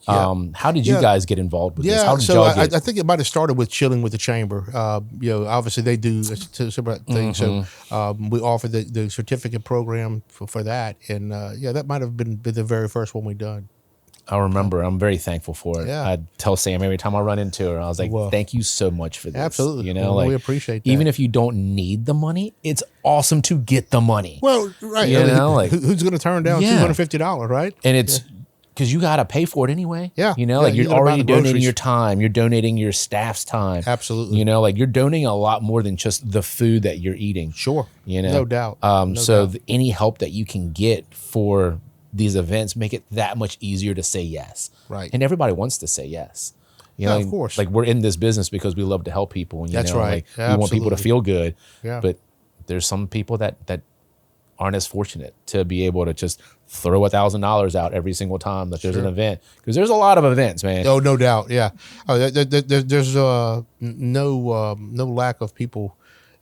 How did you guys get involved with this? How did so I think it might have started with chilling with the chamber. Obviously they do a similar thing. So we offered the certificate program for that. And that might have been the very first one we done. I remember. I'm very thankful for it. Yeah. I'd tell Sam every time I run into her, I was like, thank you so much for this. Absolutely. Like, we appreciate that. Even if you don't need the money, it's awesome to get the money. Well, right. Who's going to turn down $250, right? And it's because you got to pay for it anyway. Yeah. Like you're already donating your time. You're donating your staff's time. Absolutely. Like you're donating a lot more than just the food that you're eating. Sure. No doubt. Any help that you can get for these events make it that much easier to say yes. Right. And everybody wants to say yes. Of course. Like we're in this business because we love to help people. And, That's right. Like, we want people to feel good. Yeah. But there's some people that aren't as fortunate to be able to just throw $1,000 out every single time that there's an event. Because there's a lot of events, man. Oh, no doubt. Yeah. There's no lack of people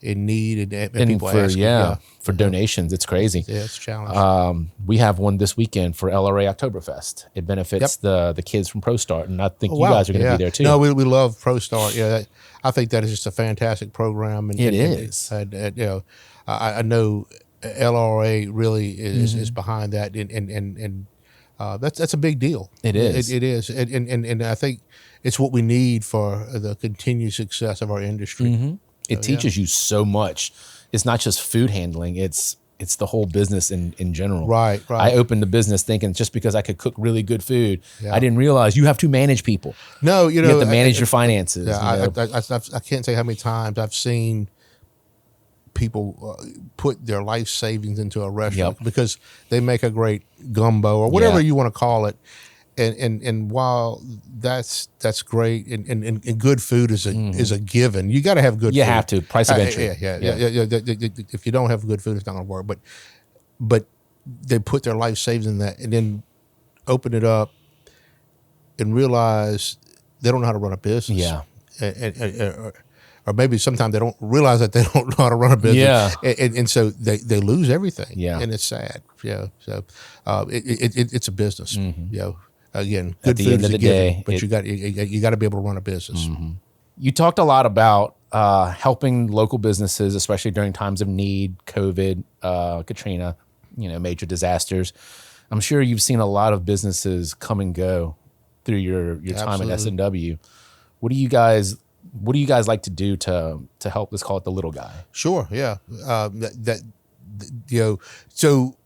in need and people asking. For donations. It's crazy. Yeah, it's a challenge. We have one this weekend for LRA Oktoberfest. It benefits the kids from ProStart, and I think you guys are going to be there too. No, we love ProStart. Yeah, I think that is just a fantastic program. And it is. I know LRA really is behind that, and that's a big deal. It is. It is, and I think it's what we need for the continued success of our industry. Mm-hmm. It teaches you so much. It's not just food handling. It's the whole business in general. Right. I opened the business thinking just because I could cook really good food, I didn't realize you have to manage people. No, you have to manage your finances. Yeah, I can't tell you how many times I've seen people put their life savings into a restaurant because they make a great gumbo or whatever you want to call it. And while that's great and good food is a given, you got to have good food. You have to. Price of entry. Yeah. If you don't have good food, it's not going to work. But they put their life savings in that and then open it up and realize they don't know how to run a business. Yeah. Or maybe sometimes they don't realize that they don't know how to run a business. Yeah. And so they lose everything. Yeah. And it's sad. Yeah. So it's a business. Mm-hmm. Again, good at the food end is of a the given, day, but you got to be able to run a business. Mm-hmm. You talked a lot about helping local businesses, especially during times of need, COVID, Katrina, major disasters. I'm sure you've seen a lot of businesses come and go through your time at S&W. What do you guys like to do to help? Let's call it the little guy. Sure. Yeah. So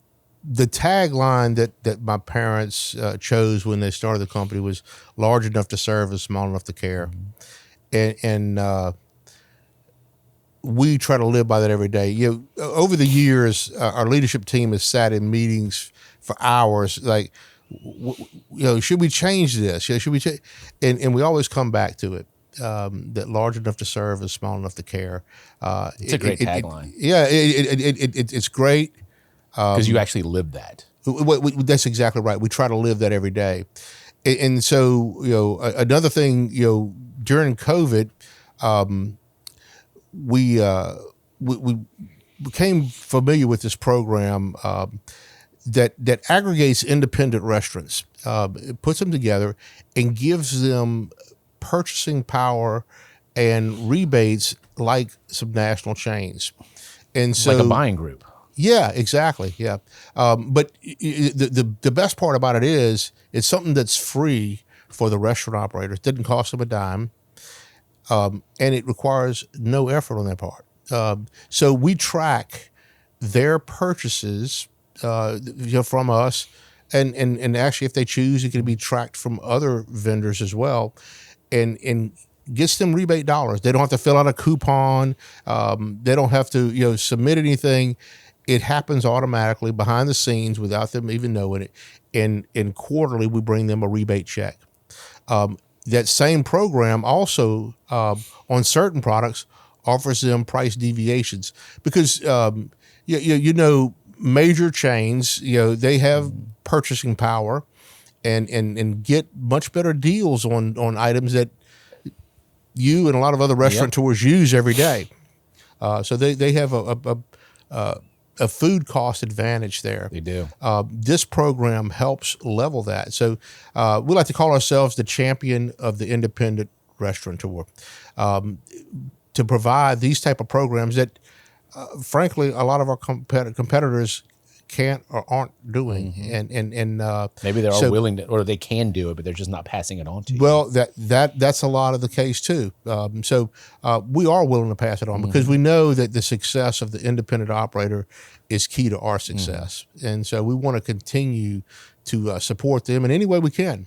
the tagline that my parents chose when they started the company was large enough to serve and small enough to care. And we try to live by that every day. Over the years, our leadership team has sat in meetings for hours, like, should we change this? Should we change? And we always come back to it. That large enough to serve and small enough to care. It's a great tagline. It's great. Because you actually live that. That's exactly right. We try to live that every day. And so, another thing, during COVID, we became familiar with this program that aggregates independent restaurants, it puts them together and gives them purchasing power and rebates like some national chains. And so, like a buying group. Yeah, exactly. Yeah. But the best part about it is it's something that's free for the restaurant operators. It didn't cost them a dime. And it requires no effort on their part. So we track their purchases from us. And actually, if they choose, it can be tracked from other vendors as well. And gets them rebate dollars. They don't have to fill out a coupon. They don't have to submit anything. it happens automatically behind the scenes without them even knowing it. And quarterly, we bring them a rebate check. That same program also, on certain products, offers them price deviations because, major chains, they have purchasing power and get much better deals on items that you and a lot of other restaurateurs use every day. So they have a food cost advantage there. They do. This program helps level that. So we like to call ourselves the champion of the independent restaurateur, to provide these type of programs that, frankly, a lot of our competitors can't or aren't doing. And maybe they're willing to, or they can do it, but they're just not passing it on to you. Well, that's a lot of the case too. So we are willing to pass it on because we know that the success of the independent operator is key to our success, and so we want to continue to support them in any way we can.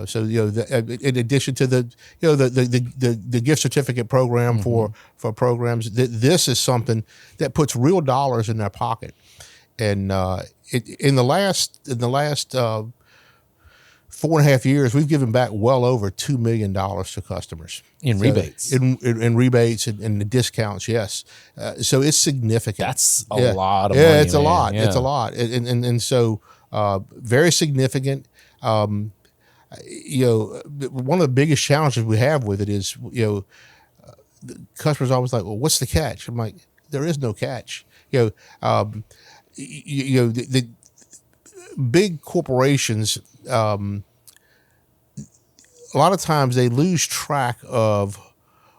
So in addition to the gift certificate program for programs, this is something that puts real dollars in their pocket. And in the last 4.5 years, we've given back well over $2 million to customers in rebates, in rebates and the discounts. Yes, so it's significant. That's a lot of money. It's a lot. Yeah. It's a lot, and so very significant. One of the biggest challenges we have with it is the customers are always like, "Well, what's the catch?" I'm like, "There is no catch." The big corporations, a lot of times they lose track of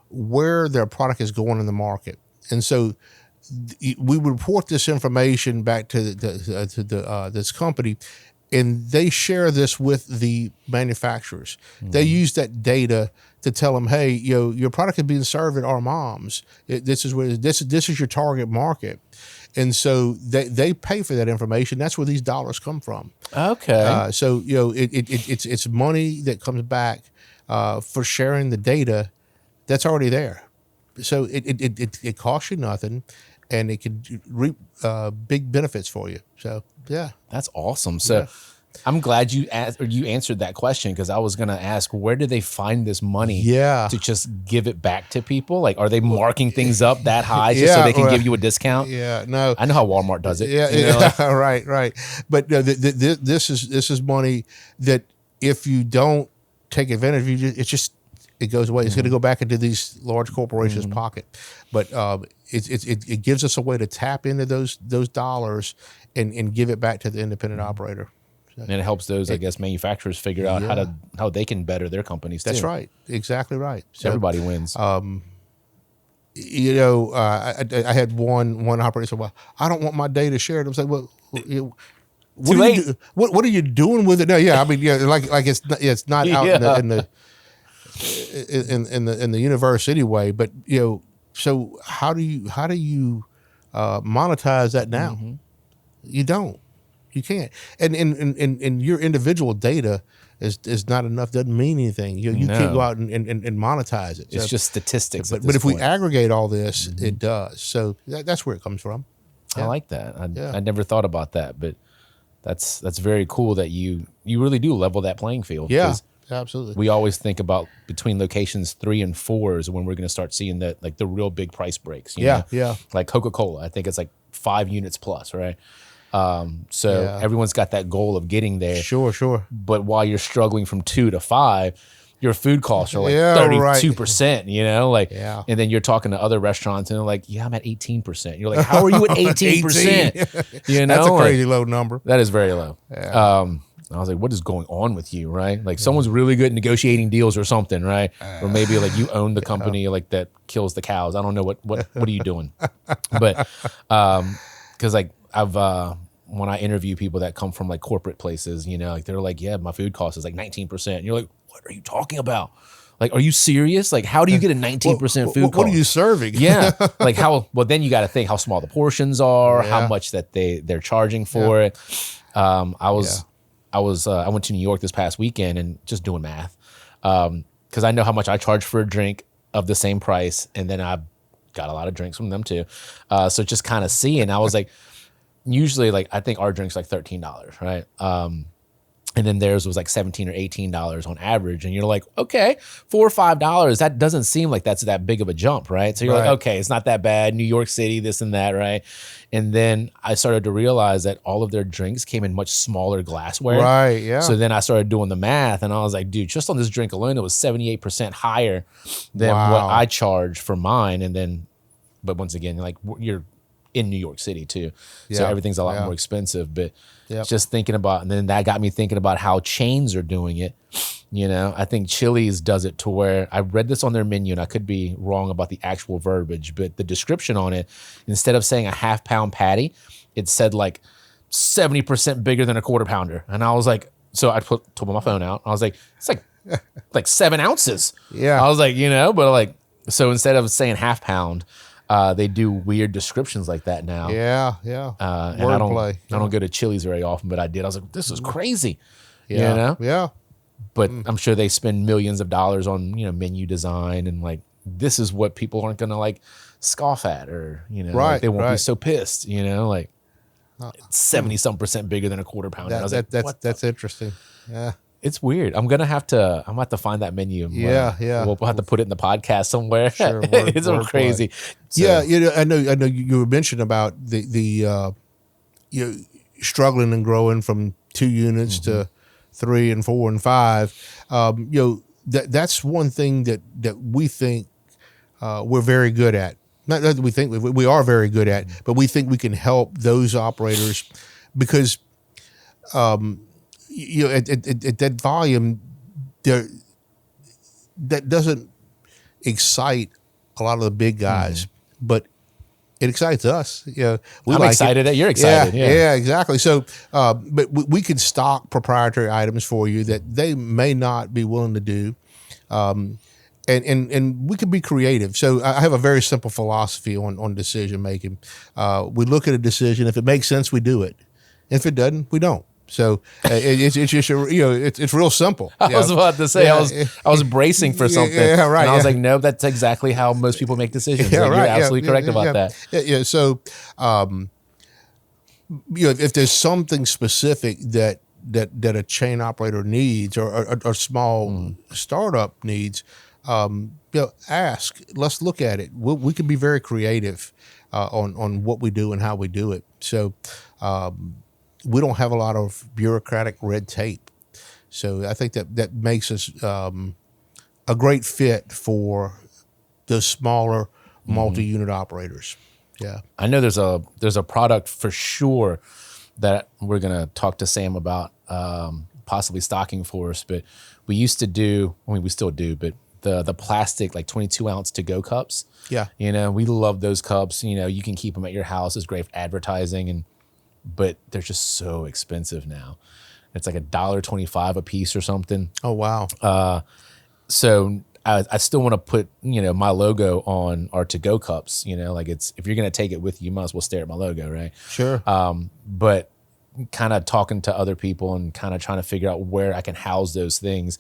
where their product is going in the market, and so we report this information back to this company, and they share this with the manufacturers. They use that data to tell them, "Hey, your product is being served at our mom's. This is your target market." And so they pay for that information. That's where these dollars come from. Okay. So it's money that comes back for sharing the data that's already there. So it costs you nothing, and it can reap big benefits for you. So yeah, that's awesome. So I'm glad you answered that question, because I was going to ask, where do they find this money to just give it back to people? Like, are they marking things up that high just so they can give you a discount? Yeah, no. I know how Walmart does it. Right. But no, this is money that if you don't take advantage of, it goes away. It's going to go back into these large corporations' pocket. But it gives us a way to tap into those dollars and give it back to the independent operator. And it helps those, I guess, manufacturers figure out how they can better their companies too. That's right. Exactly right. So everybody wins. I had one operator say, "Well, I don't want my data shared." I was like, "Well, what are you doing with it now?" Yeah, I mean, like it's not out in the universe anyway. But so how do you monetize that now? You don't. You can't, and your individual data is not enough. Doesn't mean anything. You can't go out and monetize it. It's just statistics. But if we aggregate all this, it does. So that's where it comes from. I like that. I never thought about that, but that's very cool that you really do level that playing field. Yeah, absolutely. We always think about between locations 3 and 4 is when we're going to start seeing the real big price breaks. You know? Like Coca-Cola, I think it's like 5 units plus, right? So everyone's got that goal of getting there. Sure. But while you're struggling from 2 to 5, your food costs are like 32%, and then you're talking to other restaurants and they're like, "Yeah, I'm at 18%." You're like, "How are you at 18%?" That's a crazy low number. That is very low. Yeah. I was like, "What is going on with you?" Right? Like someone's really good at negotiating deals or something, right? Or maybe like you own the company like that kills the cows. I don't know what are you doing, but because like I've when I interview people that come from like corporate places, like they're like, "Yeah, my food cost is like 19%." And you're like, "What are you talking about? Like, are you serious? Like, how do you get a 19% food cost? What are you serving?" Yeah, like how? Well, then you got to think how small the portions are, how much that they're charging for it. I went to New York this past weekend and just doing math, because I know how much I charge for a drink of the same price, and then I got a lot of drinks from them too. So just kind of seeing, I was like, usually like I think our drink's like $13, right? And then theirs was like $17 or $18 on average. And you're like, okay, $4 or $5, that doesn't seem like that's that big of a jump, right? So you're like, okay, it's not that bad. New York City, this and that, right? And then I started to realize that all of their drinks came in much smaller glassware. Right, yeah. So then I started doing the math and I was like, dude, just on this drink alone, it was 78% higher than what I charge for mine. And then, but once again, like you're in New York City too. So everything's a lot more expensive, but just thinking about, and then that got me thinking about how chains are doing it. You know, I think Chili's does it to where I read this on their menu and I could be wrong about the actual verbiage, but the description on it, instead of saying a half-pound patty, it said like 70% bigger than a quarter pounder. And I was like, so I took my phone out. I was like, it's like 7 ounces. Yeah. I was like, you know, but like, so instead of saying half pound, they do weird descriptions like that now. Yeah. And I don't go to Chili's very often, but I did. I was like, this is crazy. Yeah. You know? Yeah. But I'm sure they spend millions of dollars on, you know, menu design and like, this is what people aren't going to like scoff at or, you know, like, they won't be so pissed, you know, like it's 70% bigger than a quarter pounder. That's interesting. Yeah. It's weird. I'm gonna have to find that menu. Yeah. We'll have to put it in the podcast somewhere. Sure, it's crazy. So, yeah, you know, I know you were mentioning about the you know, struggling and growing from 2 units to 3 and 4 and 5. You know, that's one thing that we think we're very good at. Not that we think we are very good at, but we think we can help those operators because. You know, at that volume, that doesn't excite a lot of the big guys, but it excites us. You know, I'm excited that you're excited. Yeah, exactly. So, but we can stock proprietary items for you that they may not be willing to do, and we can be creative. So, I have a very simple philosophy on decision making. We look at a decision. If it makes sense, we do it. If it doesn't, we don't. So it's just it's real simple. I was about to say I was bracing for something. Yeah, right. And I was like, no, that's exactly how most people make decisions. Yeah, like, right. You're absolutely correct about that. Yeah. So, you know, if there's something specific that a chain operator needs or small startup needs, you know, ask. Let's look at it. We can be very creative on what we do and how we do it. So. We don't have a lot of bureaucratic red tape. So I think that makes us a great fit for the smaller multi-unit operators. Yeah. I know there's a product for sure that we're going to talk to Sam about possibly stocking for us, but we used to do, I mean, we still do, but the plastic, like 22-ounce to-go cups. Yeah. You know, we love those cups. You know, you can keep them at your house. It's great for advertising but they're just so expensive now. It's like $1.25 a piece or something. Oh, wow. So I still want to put, you know, my logo on our to-go cups, you know, like if you're going to take it with you, you might as well stare at my logo, right? Sure. But kind of talking to other people and kind of trying to figure out where I can house those things.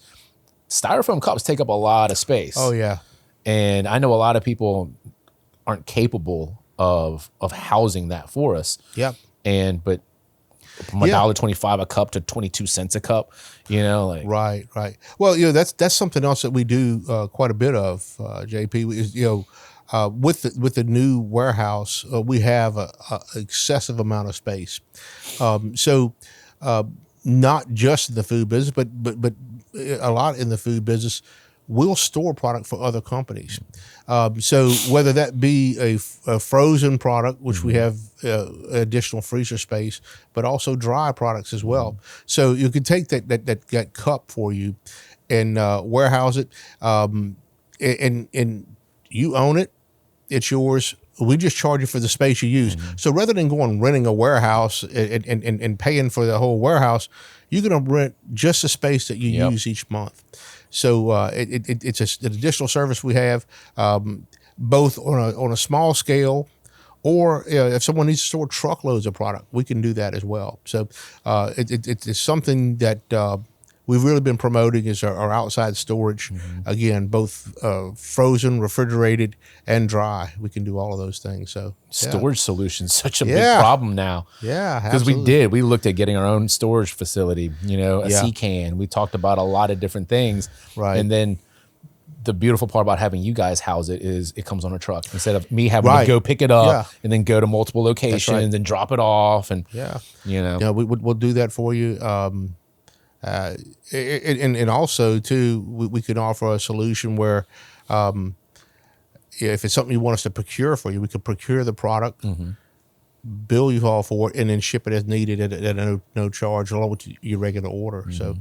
Styrofoam cups take up a lot of space. Oh, yeah. And I know a lot of people aren't capable of housing that for us. Yep. But from $1.25 a cup to 22 cents a cup, you know, like right. Well, you know, that's something else that we do quite a bit of, JP. Is, you know, with the new warehouse, we have a excessive amount of space. So not just in the food business, but a lot in the food business. We'll store product for other companies. So whether that be a frozen product, which we have additional freezer space, but also dry products as well. So you can take that cup for you and warehouse it, and you own it. It's yours. We just charge you for the space you use. So rather than going renting a warehouse and paying for the whole warehouse, you're going to rent just the space that you use each month. So it's an additional service we have, both on a small scale, or if someone needs to store truckloads of product, we can do that as well. So it's something that we've really been promoting is our outside storage. Again, both frozen, refrigerated, and dry. We can do all of those things. So Storage solutions such a big Yeah. problem now. Yeah, Because we looked at getting our own storage facility, a Yeah. C-can. We talked about a lot of different things. Right. And then the beautiful part about having you guys house it is it comes on a truck instead of me having to Right. go pick it up Yeah. and then go to multiple locations and drop it off. And, Yeah. We'll do that for you. And also too, we can offer a solution where, if it's something you want us to procure for you, we could procure the product, bill you all for it, and then ship it as needed at no charge along with your regular order. So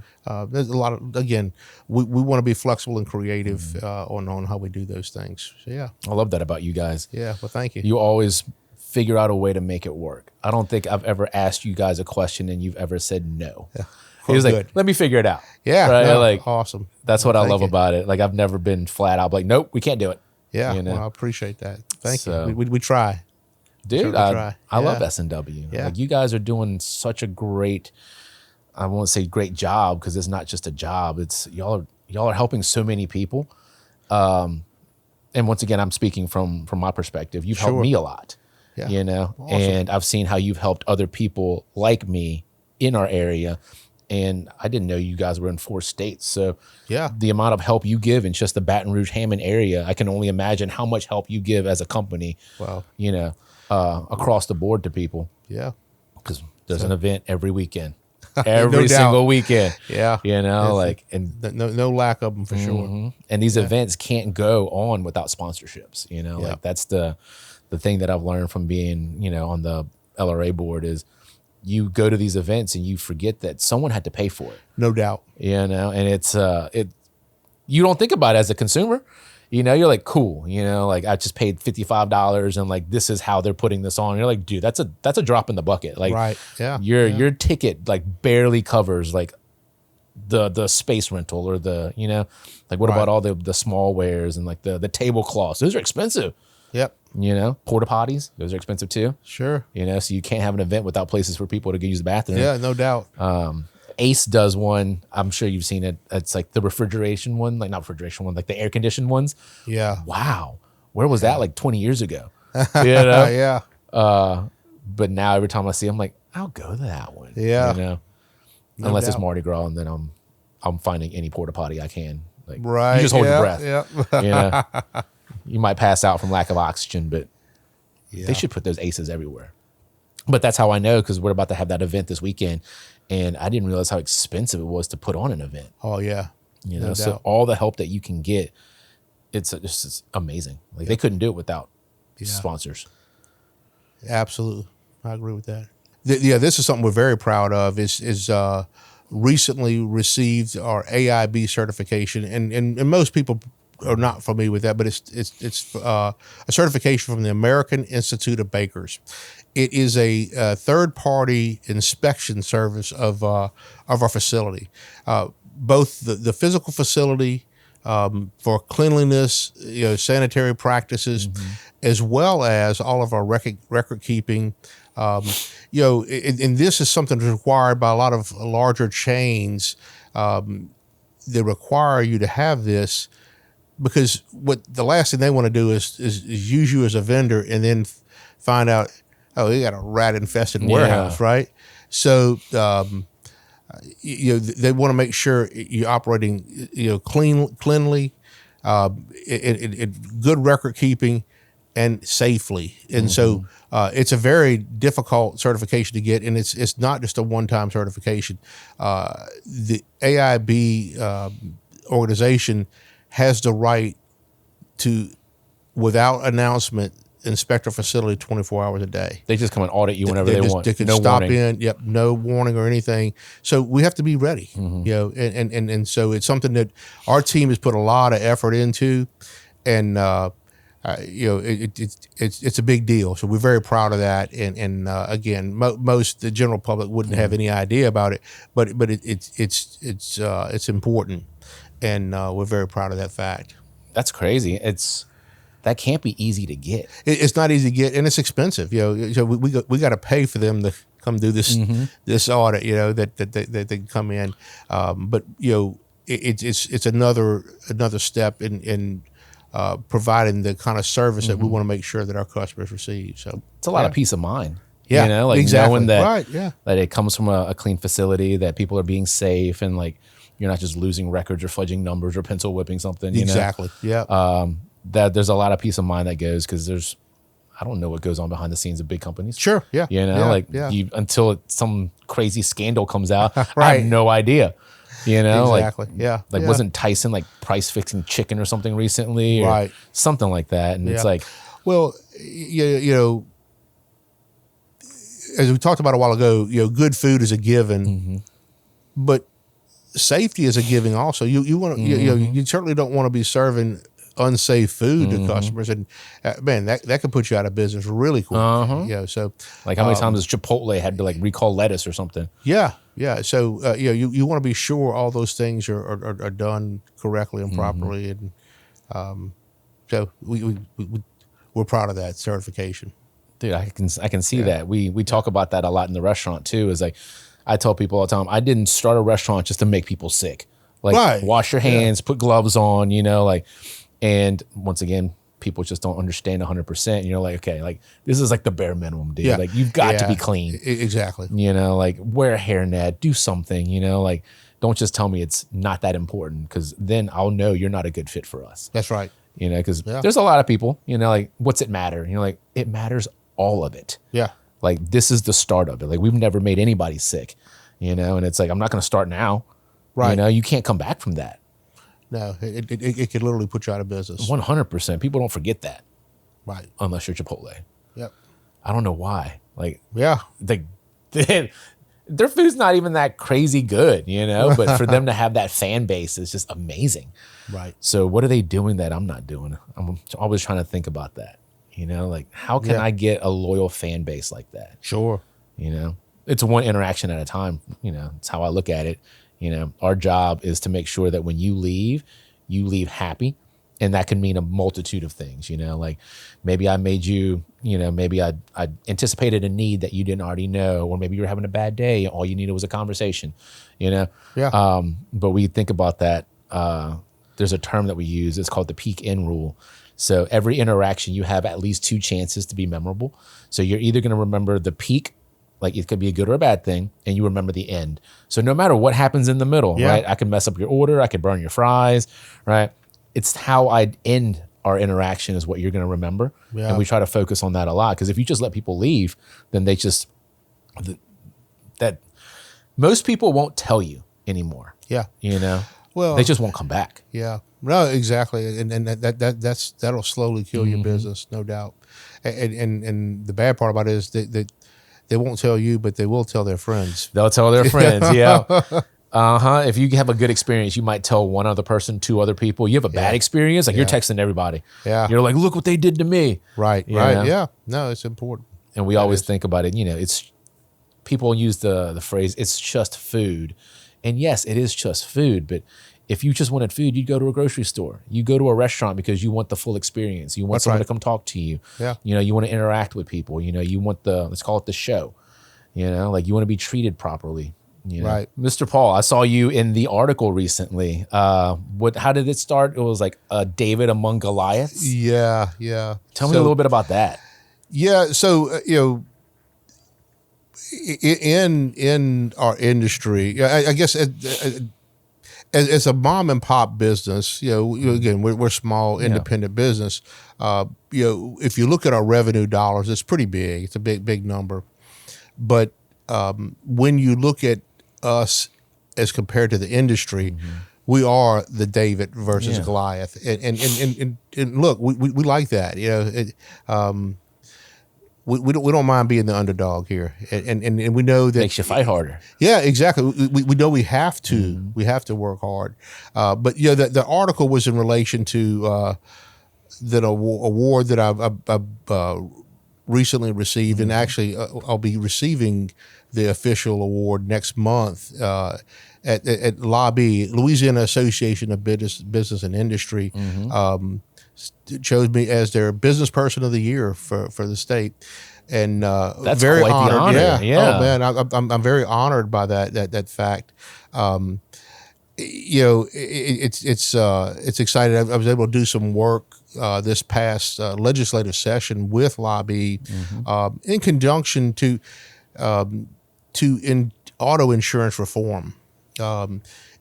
there's a lot of, again, we want to be flexible and creative on how we do those things. So yeah. I love that about you guys. Yeah. Well, thank you. You always figure out a way to make it work. I don't think I've ever asked you guys a question and you've ever said no. Yeah. He was like, Good. let me figure it out. Yeah. Right? No, Like, awesome. that's what I love you. about it. Like, I've never been flat out like, nope, we can't do it. Yeah. You know? Well, I appreciate that. Thank So- you. We try. Dude, Certainly try. I love Yeah. S&W. Yeah. Like, you guys are doing such a great, I won't say great job because it's not just a job. It's y'all are helping so many people. And once again, I'm speaking from my perspective. You've helped Sure. me a lot. Yeah. Awesome. And I've seen how you've helped other people like me in our area. And I didn't know you guys were in 4 states. So Yeah. the amount of help you give in just the Baton Rouge, Hammond area, I can only imagine how much help you give as a company, Wow. across the board to people. Yeah. Because there's an event every weekend, every No doubt. single weekend. Yeah. And No lack of them for sure. and these events can't go on without sponsorships. Like that's the thing that I've learned from being, on the LRA board is you go to these events and you forget that someone had to pay for it. No doubt. And it's you don't think about it as a consumer. You're like, cool, like I just paid $55 and like this is how they're putting this on. You're like, dude, that's a drop in the bucket. Like Right. Yeah. your ticket like barely covers like the space rental or the, like what about all the small wares and like the tablecloths? Those are expensive. Yep. Porta potties, those are expensive too. Sure. So you can't have an event without places for people to go use the bathroom. Yeah. No doubt. Ace does one. I'm sure you've seen it. It's like the refrigeration one, like not refrigeration one, like the air conditioned ones. Yeah. Wow. Where was that like 20 years ago? Yeah. But now every time I see, I'm like, I'll go to that one. Yeah. No Unless it's Mardi Gras, and then I'm finding any porta potty I can. Like, Right. you just hold your breath. Yeah. You might pass out from lack of oxygen, but Yeah. they should put those aces everywhere. But that's how I know, because we're about to have that event this weekend, and I didn't realize how expensive it was to put on an event. Oh yeah. No So doubt. all the help that you can get, it's amazing. Like they couldn't do it without sponsors. Absolutely. I agree with that. This is something we're very proud of. Is recently received our AIB certification, and most people are not familiar with that, but it's a certification from the American Institute of Bakers. It is a third-party inspection service of our facility, both the physical facility for cleanliness, sanitary practices, as well as all of our record keeping. And this is something that's required by a lot of larger chains. They require you to have this because what the last thing they want to do is use you as a vendor and then find out, oh, you got a rat infested warehouse, right? So, they want to make sure you're operating, cleanly, in good record keeping, and safely. And so it's a very difficult certification to get, and it's not just a one-time certification. The AIB organization has the right to, without announcement, inspect our facility 24 hours a day. They just come and audit you whenever they want. They can No stop warning. in. Yep, no warning or anything. So we have to be ready. And so it's something that our team has put a lot of effort into, and it's a big deal. So we're very proud of that. And again, most the general public wouldn't have any idea about it, but it's important, and we're very proud of that fact. That's crazy. That can't be easy to get. It's not easy to get, and it's expensive. So we got to pay for them to come do this this audit. That they can come in, but it's another step in providing the kind of service that we want to make sure that our customers receive. So it's a lot of peace of mind. Yeah, like exactly. knowing that, right, yeah. that it comes from a clean facility, that people are being safe, and like you're not just losing records or fudging numbers or pencil whipping something. Exactly. Yeah. That there's a lot of peace of mind that goes, because I don't know what goes on behind the scenes of big companies. Sure. Yeah. Until some crazy scandal comes out, I Right. have no idea. Exactly. Yeah. Wasn't Tyson like price fixing chicken or something recently, or Right. something like that? And it's like, well, as we talked about a while ago, good food is a given, but safety is a giving also. You want to, you certainly don't want to be serving unsafe food to customers, and man, that could put you out of business really quick. So like how many times has Chipotle had to like recall lettuce or something? Yeah. So you want to be sure all those things are done correctly and properly, and so we're proud of that certification. Dude, I can see that. We talk about that a lot in the restaurant too. Is like, I tell people all the time, I didn't start a restaurant just to make people sick. Like, Right. wash your hands, put gloves on, and once again, people just don't understand 100%. You're like, okay, like this is like the bare minimum, dude. Yeah. Like you've got to be clean. Exactly. Like wear a hairnet, do something, like don't just tell me it's not that important, because then I'll know you're not a good fit for us. That's right. Because there's a lot of people, like, what's it matter? Like, it matters all of it. Yeah. Like, this is the start of it. Like, we've never made anybody sick, and it's like, I'm not going to start now. Right. You can't come back from that. No, it could literally put you out of business. 100%. People don't forget that. Right. Unless you're Chipotle. Yep. I don't know why. Like, yeah. Their food's not even that crazy good, but for them to have that fan base is just amazing. Right. So what are they doing that I'm not doing? I'm always trying to think about that. Like, how can I get a loyal fan base like that? Sure. It's one interaction at a time. It's how I look at it. Our job is to make sure that when you leave happy. And that can mean a multitude of things, like maybe I made you, maybe I anticipated a need that you didn't already know, or maybe you were having a bad day. All you needed was a conversation, Yeah. But we think about that. There's a term that we use. It's called the peak in rule. So every interaction, you have at least 2 chances to be memorable. So you're either going to remember the peak, like it could be a good or a bad thing, and you remember the end. So no matter what happens in the middle, right? I can mess up your order. I could burn your fries, right? It's how I end our interaction is what you're going to remember. Yeah. And we try to focus on that a lot, because if you just let people leave, then they just, that most people won't tell you anymore. Yeah. Well, they just won't come back. Yeah. No, exactly. And that'll slowly kill your business, no doubt. And the bad part about it is that they won't tell you, but they will tell their friends. They'll tell their friends. Yeah. If you have a good experience, you might tell one other person, 2 other people. You have a bad experience, like you're texting everybody. Yeah. You're like, look what they did to me. Right. Right. Yeah. No, it's important. And we always think about it, it's, people use the phrase, it's just food. And yes, it is just food. But if you just wanted food, you'd go to a grocery store. You go to a restaurant because you want the full experience. You want someone to come talk to you. Yeah. You want to interact with people. You want let's call it the show. Like you want to be treated properly. Right. Mr. Paul, I saw you in the article recently. How did it start? It was like David among Goliaths. Yeah. Yeah. Tell me a little bit about that. Yeah. So, in our industry, I guess as a mom and pop business, again, we're small independent business. If you look at our revenue dollars, it's pretty big. It's a big number. But when you look at us as compared to the industry, we are the David versus Goliath. And look, we like that. We don't mind being the underdog here, and we know that makes you fight harder. Yeah, exactly. We know we have to. We have to work hard. But the article was in relation to that award that I've recently received, and actually I'll be receiving the official award next month at LABI, Louisiana Association of Business and Industry. chose me as their business person of the year for the state. And That's very quite the honored. honor. Yeah. Oh man, I'm very honored by that fact. It's exciting. I was able to do some work this past legislative session with Lobby in conjunction to in auto insurance reform.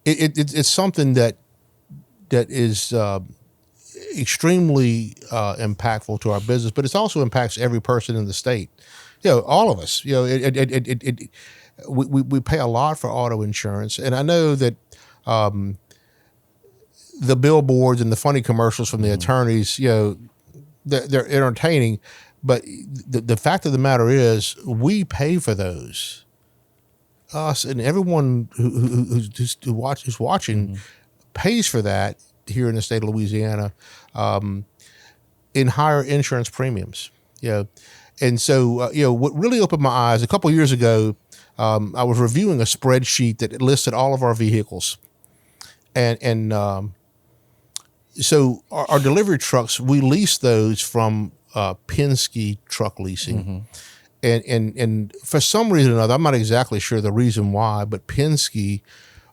It's something that is extremely impactful to our business, but it also impacts every person in the state. All of us. We pay a lot for auto insurance, and I know that the billboards and the funny commercials from the attorneys, they're entertaining, but the fact of the matter is, we pay for those. Us and everyone who's watching pays for that here in the state of Louisiana, in higher insurance premiums. And so what really opened my eyes a couple of years ago, I was reviewing a spreadsheet that listed all of our vehicles, and so our delivery trucks, we lease those from Penske Truck Leasing. And for some reason or another, I'm not exactly sure the reason why, but Penske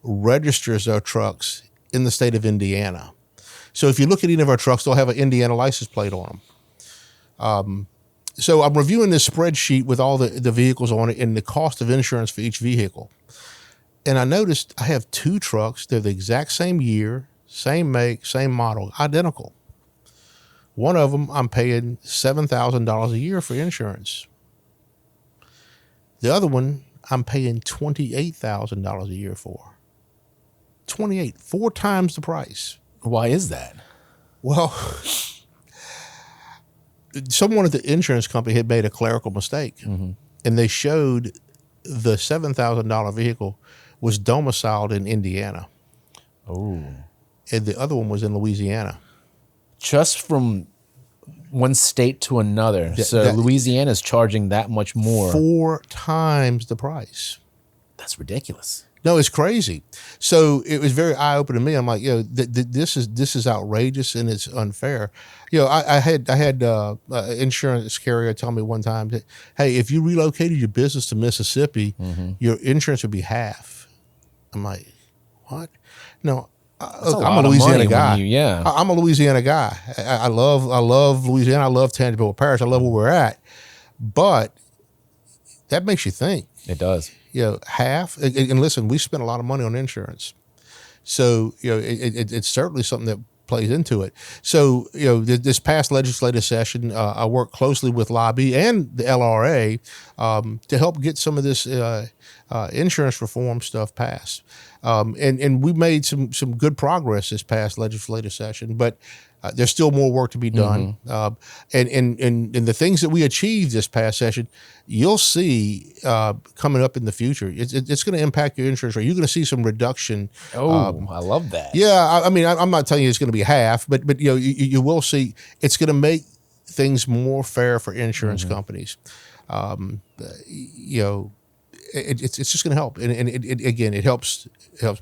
registers their trucks in the state of Indiana. So if you look at any of our trucks, they'll have an Indiana license plate on them. So I'm reviewing this spreadsheet with all the vehicles on it and the cost of insurance for each vehicle. And I noticed I have 2 trucks. They're the exact same year, same make, same model, identical. One of them, I'm paying $7,000 a year for insurance. The other one, I'm paying $28,000 a year for. 28, 4 times the price. Why is that? Well, someone at the insurance company had made a clerical mistake, and they showed the $7,000 vehicle was domiciled in Indiana. Oh. And the other one was in Louisiana. Just from one state to another. So Louisiana is charging that much more. 4 times the price. That's ridiculous. No, it's crazy. So it was very eye-opening to me. I'm like, this is outrageous and it's unfair. I had insurance carrier tell me one time that, hey, if you relocated your business to Mississippi, your insurance would be half. I'm like, what? No. Look, I'm a Louisiana guy. I'm a Louisiana guy. I love Louisiana. I love Tangipahoa Parish. I love where we're at. But that makes you think. It does. Half. And listen, we spend a lot of money on insurance. So, it's certainly something that plays into it. So, this past legislative session, I worked closely with Lobby and the LRA to help get some of this insurance reform stuff passed. And we made some good progress this past legislative session, but there's still more work to be done. And the things that we achieved this past session, you'll see coming up in the future. It's going to impact your insurance rate. You're going to see some reduction. I love that. Yeah, I mean, I'm not telling you it's going to be half, but you will see. It's going to make things more fair for insurance companies. It's just going to help, and it helps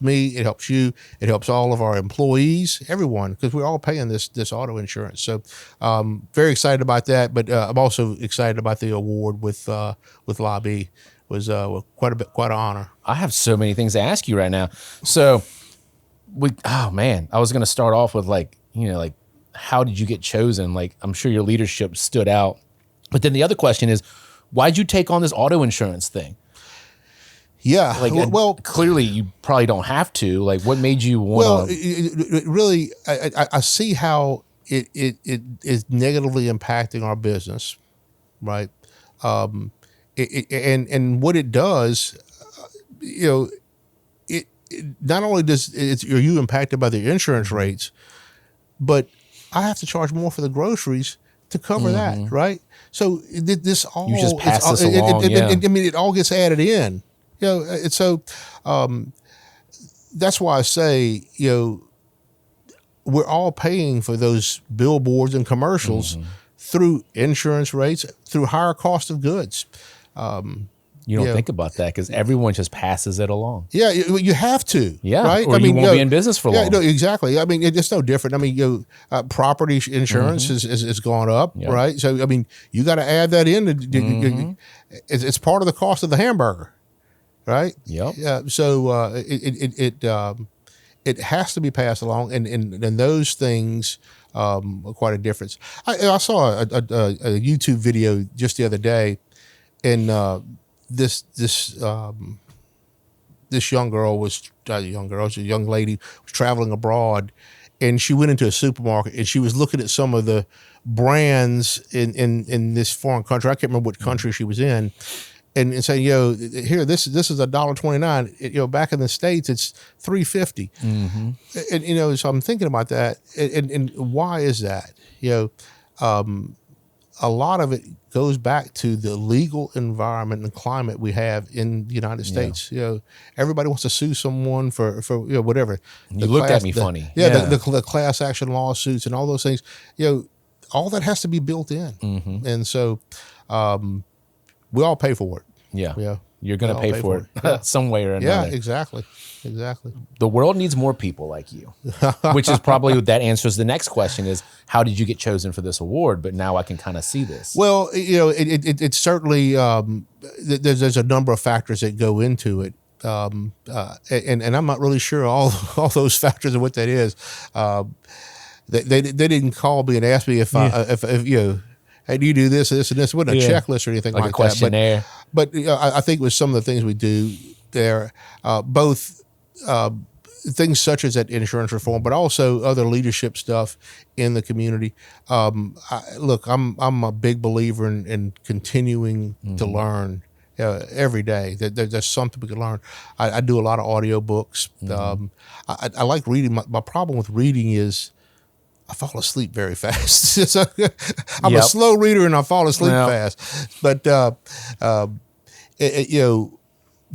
me, it helps you, it helps all of our employees, everyone, because we're all paying this auto insurance. So, very excited about that. But I'm also excited about the award with Lobby. It was quite an honor. I have so many things to ask you right now. So, I was going to start off with how did you get chosen? Like, I'm sure your leadership stood out, but then the other question is, why'd you take on this auto insurance thing? Yeah, well, clearly you probably don't have to. Like, what made you want to? Well, really, I see how it is negatively impacting our business, right? And what it does, it not only are you impacted by the insurance rates, but I have to charge more for the groceries to cover that, right? So this all you just pass this along. It all gets added in. So that's why I say, we're all paying for those billboards and commercials through insurance rates, through higher cost of goods. You don't think about that because everyone just passes it along. Yeah, you have to. Yeah, right. or you won't be in business for long. Yeah, no, exactly. I mean, it's no different. I mean, property insurance is gone up, right? So, I mean, you got to add that in. It's part of the cost of the hamburger, right? Yep. Yeah. So it has to be passed along, and those things are quite a difference. I saw a YouTube video just the other day, and this young girl was a young lady was traveling abroad, and she went into a supermarket and she was looking at some of the brands in this foreign country. I can't remember what country she was in, and saying, here, this is $1.29. Back in the States, it's $3.50. And so I'm thinking about that, and why is that? A lot of it goes back to the legal environment and climate we have in the United States. Everybody wants to sue someone for whatever. You looked at me funny. The class action lawsuits and all those things. All that has to be built in, and so we all pay for it. Yeah. You're going to pay for it some way or another. Yeah, exactly. The world needs more people like you, which is probably that answers the next question is, how did you get chosen for this award? But now I can kind of see this. Well, it's certainly, there's a number of factors that go into it. And I'm not really sure all those factors and what that is. They didn't call me and ask me if hey, do you do this, this, and this? It wasn't a checklist or anything like a questionnaire. That. But I think with some of the things we do there, both things such as that insurance reform, but also other leadership stuff in the community. I'm a big believer in continuing to learn every day. There's something we can learn. I do a lot of audiobooks. I like reading. My problem with reading is I fall asleep very fast. I'm a slow reader and I fall asleep fast. But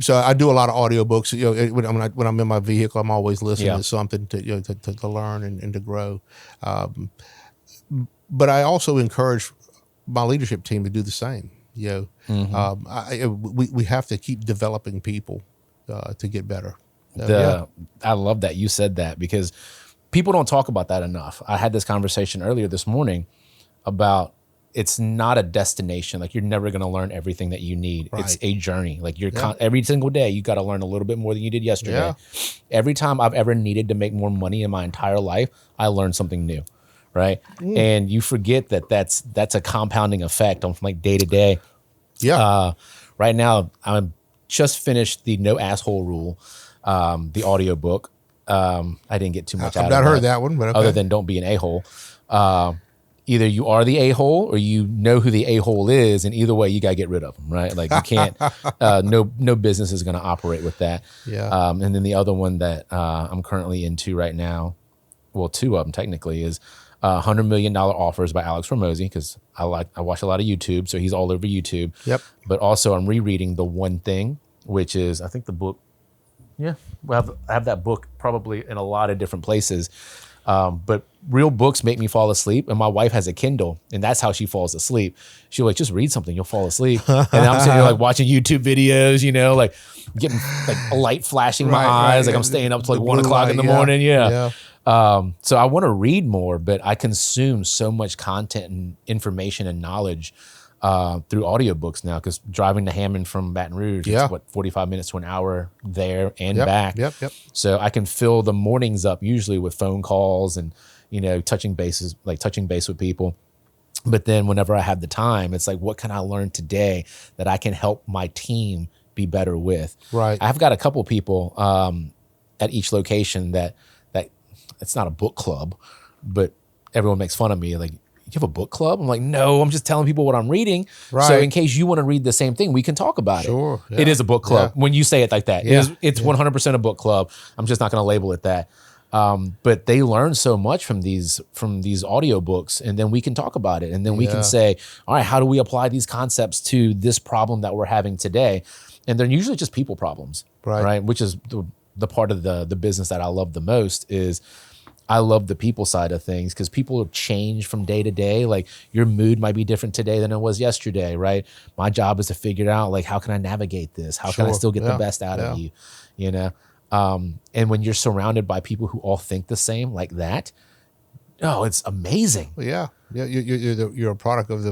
so I do a lot of audiobooks. When I'm in my vehicle, I'm always listening to something to learn and to grow. But I also encourage my leadership team to do the same. We have to keep developing people to get better. I love that you said that because people don't talk about that enough. I had this conversation earlier this morning about it's not a destination. Like you're never going to learn everything that you need. Right. It's a journey. Like every single day, you got to learn a little bit more than you did yesterday. Yeah. Every time I've ever needed to make more money in my entire life, I learned something new. Right. And you forget that that's a compounding effect on like day to day. Yeah. Right now, I'm just finished the No Asshole Rule, the audiobook. I didn't get too much out of it. I've not heard that one, but okay. Other than don't be an a-hole. Either you are the a-hole or you know who the a-hole is, and either way, you got to get rid of them, right? Like you can't, no business is going to operate with that. Yeah. And then the other one that I'm currently into right now, well, two of them technically, is $100 Million Offers by Alex Hormozi, because I watch a lot of YouTube, so he's all over YouTube. Yep. But also I'm rereading The One Thing, which is, I think the book, I have that book probably in a lot of different places. But real books make me fall asleep, and my wife has a Kindle, and that's how she falls asleep. She'll like, just read something, you'll fall asleep. And I'm sitting here like watching YouTube videos, like getting like a light flashing my eyes, like I'm staying up till like 1 o'clock in the morning. Yeah. So I want to read more, but I consume so much content and information and knowledge through audiobooks now, because driving to Hammond from Baton Rouge, it's 45 minutes to an hour there and back. Yep. So I can fill the mornings up usually with phone calls and, touching base with people. But then whenever I have the time, it's like, what can I learn today that I can help my team be better with? Right. I've got a couple people at each location that it's not a book club, but everyone makes fun of me. Like, you have a book club? I'm like, no, I'm just telling people what I'm reading. Right. So in case you want to read the same thing, we can talk about it. Sure. Yeah. It is a book club. When you say it like that, it's 100% a book club. I'm just not going to label it that. But they learn so much from these audiobooks, and then we can talk about it. And then we can say, all right, how do we apply these concepts to this problem that we're having today? And they're usually just people problems, right? Which is the part of the business that I love the most is I love the people side of things because people change from day to day. Like your mood might be different today than it was yesterday, right? My job is to figure out like, how can I navigate this? How can I Sure. still get the Yeah. best out Yeah. of you? You know? And when you're surrounded by people who all think the same like that, oh, it's amazing. Well, yeah. Yeah. You're a product of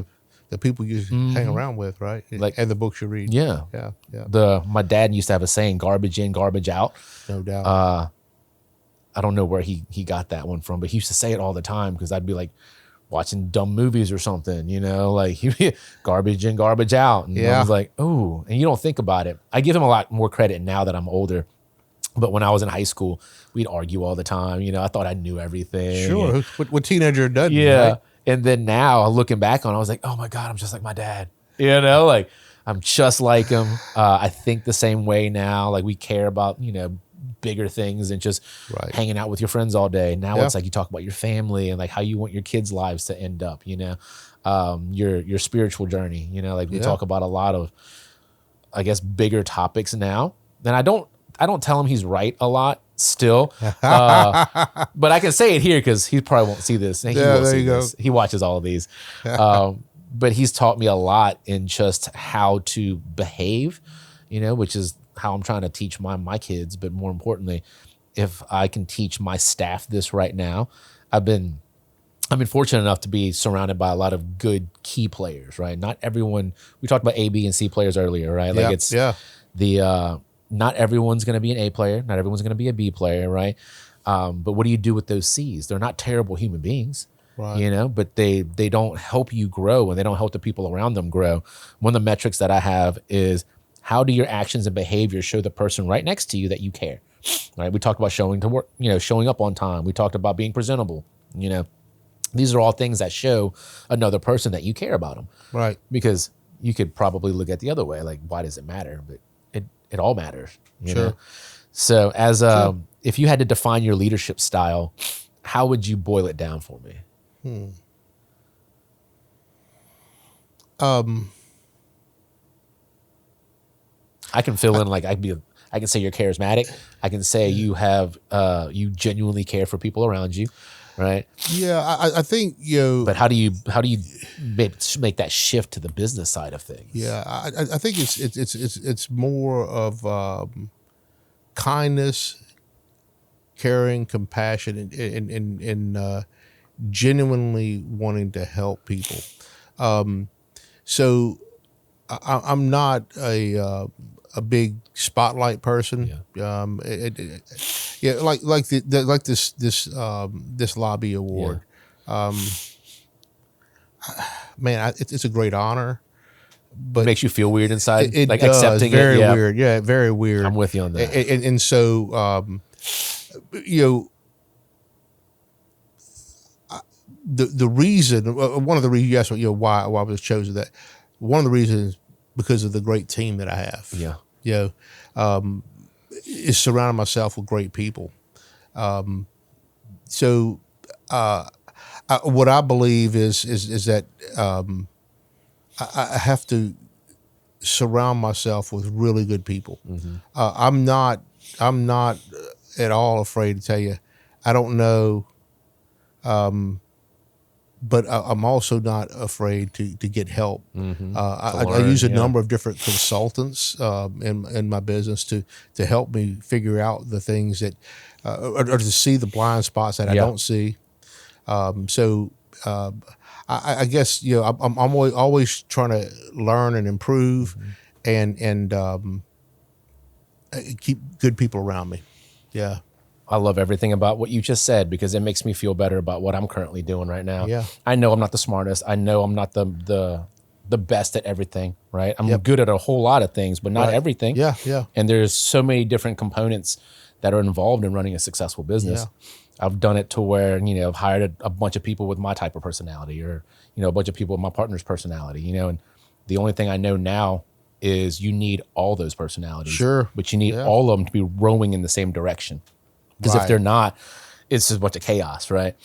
the people you hang around with, right? Like- and the books you read. Yeah. Yeah. Yeah. My dad used to have a saying, garbage in, garbage out. No doubt. I don't know where he got that one from, but he used to say it all the time because I'd be like watching dumb movies or something, you know, like garbage in, garbage out. And I Yeah. was like, oh, and you don't think about it. I give him a lot more credit now that I'm older. But when I was in high school, we'd argue all the time. You know, I thought I knew everything. Sure. And- What teenager doesn't? yeah. Right? And then now looking back on it, I was like, oh my God, I'm just like my dad. You know, like I'm just like him. I think the same way now. Like we care about, you know, bigger things than just Right. hanging out with your friends all day. Now Yeah. it's like you talk about your family and like how you want your kids' lives to end up, you know, your spiritual journey, you know, like we Yeah. talk about a lot of, I guess, bigger topics now. And I don't tell him he's right a lot still, but I can say it here because he probably won't see this. And he Yeah, will there see you go. this. He watches all of these. But he's taught me a lot in just how to behave, you know, which is how I'm trying to teach my kids. But more importantly, if I can teach my staff this right now, I've been fortunate enough to be surrounded by a lot of good key players, right? Not everyone, we talked about A, B, and C players earlier, right? Like Yeah. it's Yeah. the, not everyone's going to be an A player. Not everyone's going to be a B player, right? But what do you do with those C's? They're not terrible human beings, Right. you know, but they don't help you grow and they don't help the people around them grow. One of the metrics that I have is how do your actions and behaviors show the person right next to you that you care, right? We talked about showing to work, you know, showing up on time. We talked about being presentable, you know. These are all things that show another person that you care about them. Right. Because you could probably look at the other way, like, why does it matter? But it all matters, you Sure. know? So as if you had to define your leadership style, how would you boil it down for me? I can fill in like I can say you're charismatic. I can say you have you genuinely care for people around you, right? Yeah. I think, you know, But how do you make that shift to the business side of things? yeah, I think it's more of kindness, caring, compassion, and genuinely wanting to help people. So I'm not a big spotlight person. Yeah. Yeah, like this lobby award. Man, it's a great honor, but It makes you feel weird inside, it like does. accepting Very it. Yeah, weird. Yeah, very weird. I'm with you on that. And so, you know, the reason, one of the reasons, yes, you know, why I was chosen, that one of the reasons because of the great team that I have. Yeah. You know, is surrounding myself with great people. So, what I believe is that I have to surround myself with really good people. I'm not at all afraid to tell you, I don't know, but I'm also not afraid to get help. I learn, use a yeah. number of different consultants in my business to help me figure out the things that, or to see the blind spots that I Yeah. don't see. So I guess, you know, I'm always trying to learn and improve, and keep good people around me. Yeah. I love everything about what you just said because it makes me feel better about what I'm currently doing right now. Yeah. I know I'm not the smartest. I know I'm not the best at everything, right? I'm Yep. good at a whole lot of things, but not Right. everything. Yeah. Yeah. And there's so many different components that are involved in running a successful business. I've done it to where, you know, I've hired a bunch of people with my type of personality, or, you know, a bunch of people with my partner's personality, you know, and the only thing I know now is you need all those personalities. Sure. But you need Yeah. all of them to be rowing in the same direction. Because if Right. they're not, it's just a bunch of chaos, right?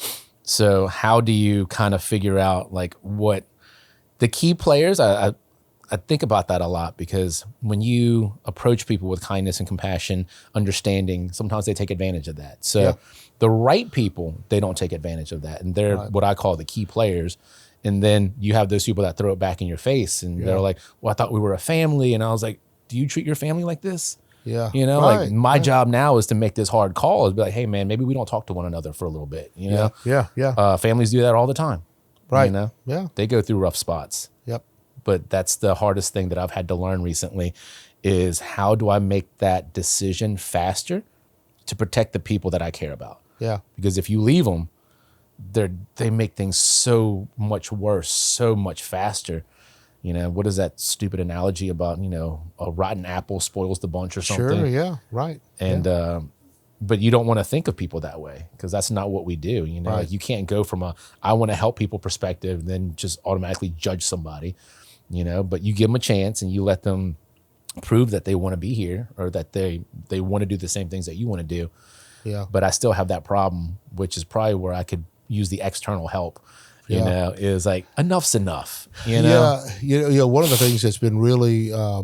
So how do you kind of figure out like what the key players? I I think about that a lot, because when you approach people with kindness and compassion, understanding, sometimes they take advantage of that. So the right people, they don't take advantage of that. And they're what I call the key players. And then you have those people that throw it back in your face, and they're like, well, I thought we were a family. And I was like, do you treat your family like this? Yeah. You know, like my job now is to make this hard call, is be like, hey man, maybe we don't talk to one another for a little bit. You know? Families do that all the time. Right. You know? Yeah. They go through rough spots. Yep. But that's the hardest thing that I've had to learn recently, is how do I make that decision faster to protect the people that I care about? Yeah. Because if you leave them, they make things so much worse, so much faster. You know, what is that stupid analogy about, you know, a rotten apple spoils the bunch or something? Sure, yeah, right. And but you don't want to think of people that way, because that's not what we do. You know, like you can't go from I want to help people perspective, then just automatically judge somebody. You know, but you give them a chance and you let them prove that they want to be here, or that they want to do the same things that you want to do. Yeah. But I still have that problem, which is probably where I could use the external help. You know, is like, enough's enough. You know? Yeah. You know, one of the things that's been really a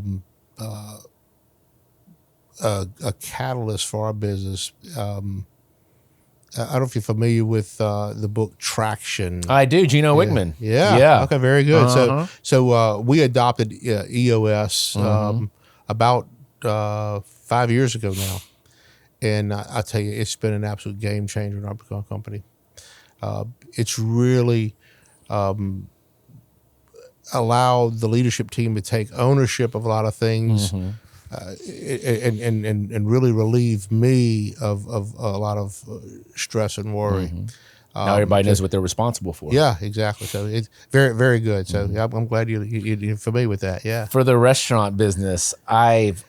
catalyst for our business. I don't know if you're familiar with the book Traction. I do, Gino Wickman. Yeah. Okay, very good. So we adopted EOS about 5 years ago now, and I tell you, it's been an absolute game changer in our company. It's really allowed the leadership team to take ownership of a lot of things. And really relieve me of a lot of stress and worry. Now everybody knows what they're responsible for. Yeah, exactly. So it's very, very good. So I'm glad you're familiar with that. Yeah. For the restaurant business, I've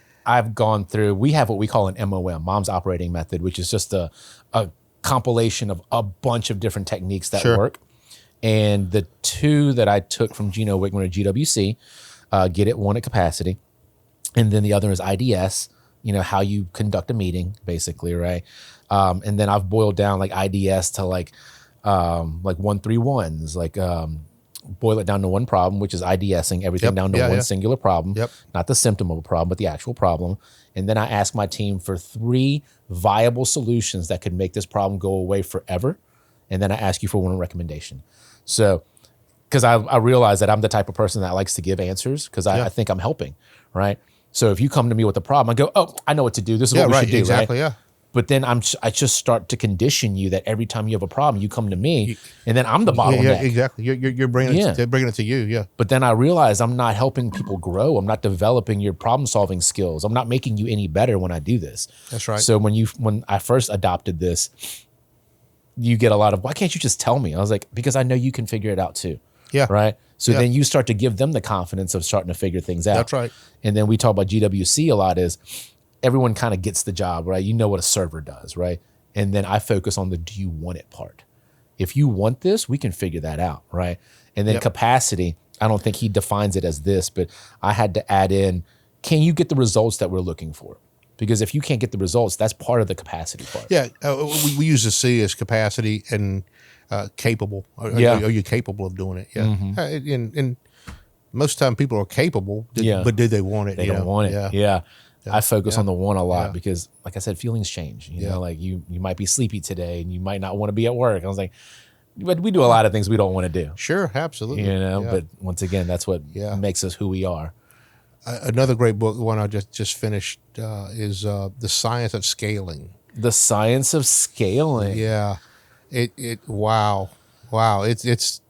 gone through. We have what we call an MOM, Mom's Operating Method, which is just a compilation of a bunch of different techniques that work. And the two that I took from Gino Wickman are GWC, Get It, Want It, Capacity. And then the other is IDS, you know, how you conduct a meeting, basically, right? And then I've boiled down like IDS to like 1-3-1s, like boil it down to one problem, which is IDSing everything down to one singular problem, not the symptom of a problem, but the actual problem. And then I ask my team for 3 viable solutions that could make this problem go away forever. And then I ask you for one recommendation. So, because I realize that I'm the type of person that likes to give answers, because I think I'm helping, right? So if you come to me with a problem, I go, oh, I know what to do. This is what we should do, exactly, right? But then I just start to condition you that every time you have a problem, you come to me, and then I'm the bottleneck. Yeah, exactly. You're bringing it to you, yeah. But then I realize I'm not helping people grow. I'm not developing your problem-solving skills. I'm not making you any better when I do this. That's right. So when I first adopted this, you get a lot of, why can't you just tell me? I was like, because I know you can figure it out too. Yeah. Right. So then you start to give them the confidence of starting to figure things out. That's right. And then we talk about GWC a lot, is everyone kind of gets the job, right? You know what a server does, right? And then I focus on the do you want it part. If you want this, we can figure that out, right? And then capacity, I don't think he defines it as this, but I had to add in, can you get the results that we're looking for? Because if you can't get the results, that's part of the capacity part. Yeah, we use the C as capacity and capable. Are you capable of doing it? Yeah. And most of the time people are capable, but do they want it? They don't want it. Yeah. I focus on the want a lot because, like I said, feelings change. You know, like you might be sleepy today and you might not want to be at work. I was like, but we do a lot of things we don't want to do. Sure, absolutely. You know, but once again, that's what makes us who we are. Another great book, one I just finished, is The Science of Scaling. The Science of Scaling. Yeah. Wow. It's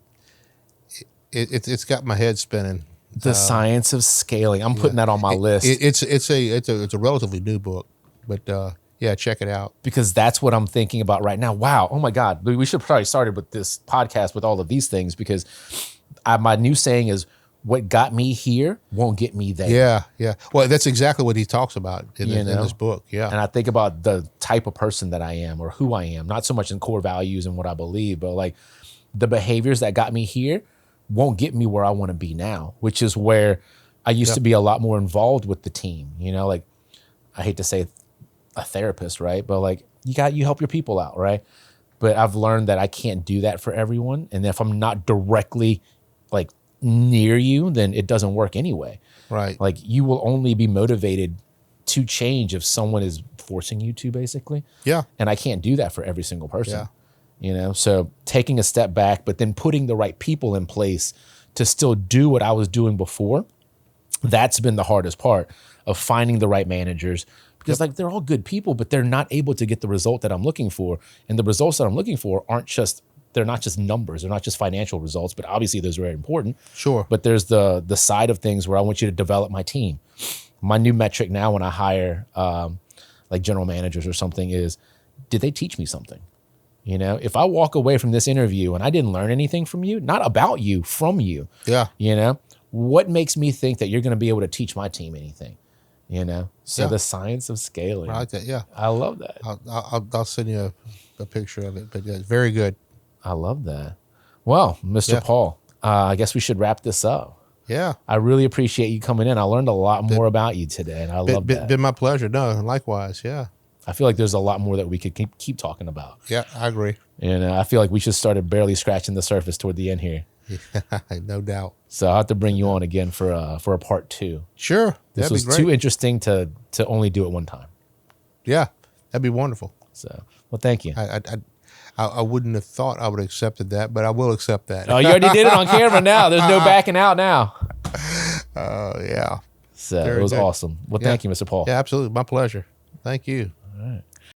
got my head spinning. The Science of Scaling. I'm putting that on my list. It's a relatively new book, but check it out. Because that's what I'm thinking about right now. Wow. Oh my God. We should probably started with this podcast with all of these things, because my new saying is, what got me here won't get me there. Yeah. Well, that's exactly what he talks about in this book. Yeah. And I think about the type of person that I am, or who I am, not so much in core values and what I believe, but like the behaviors that got me here won't get me where I want to be now, which is where I used to be a lot more involved with the team. You know, like, I hate to say a therapist, right? But like, you help your people out, right? But I've learned that I can't do that for everyone. And if I'm not directly like near you, then it doesn't work anyway. Right. Like you will only be motivated to change if someone is forcing you to, basically. Yeah. And I can't do that for every single person. Yeah. So taking a step back, but then putting the right people in place to still do what I was doing before. That's been the hardest part of finding the right managers, because like they're all good people, but they're not able to get the result that I'm looking for. And the results that I'm looking for they're not just numbers. They're not just financial results, but obviously those are very important. Sure. But there's the side of things where I want you to develop my team. My new metric now when I hire like general managers or something is, did they teach me something? If I walk away from this interview and I didn't learn anything from you, not about you, from you, what makes me think that you're going to be able to teach my team anything? So the science of scaling. I like that. Yeah. I love that. I'll send you a picture of it, but yeah, it's very good. I love that. Well, Mr. Paul, I guess we should wrap this up. Yeah. I really appreciate you coming in. I learned a lot more about you today, and I love that. Been my pleasure. No, likewise. Yeah. I feel like there's a lot more that we could keep talking about. Yeah, I agree. And I feel like we just started barely scratching the surface toward the end here. Yeah, no doubt. So I'll have to bring you on again for a part 2. Sure. This was too interesting to only do it one time. Yeah, that'd be wonderful. So, well, thank you. I wouldn't have thought I would have accepted that, but I will accept that. Oh, you already did it on camera now. There's no backing out now. Yeah. So it was awesome. Well, thank you, Mr. Paul. Yeah, absolutely. My pleasure. Thank you. All right.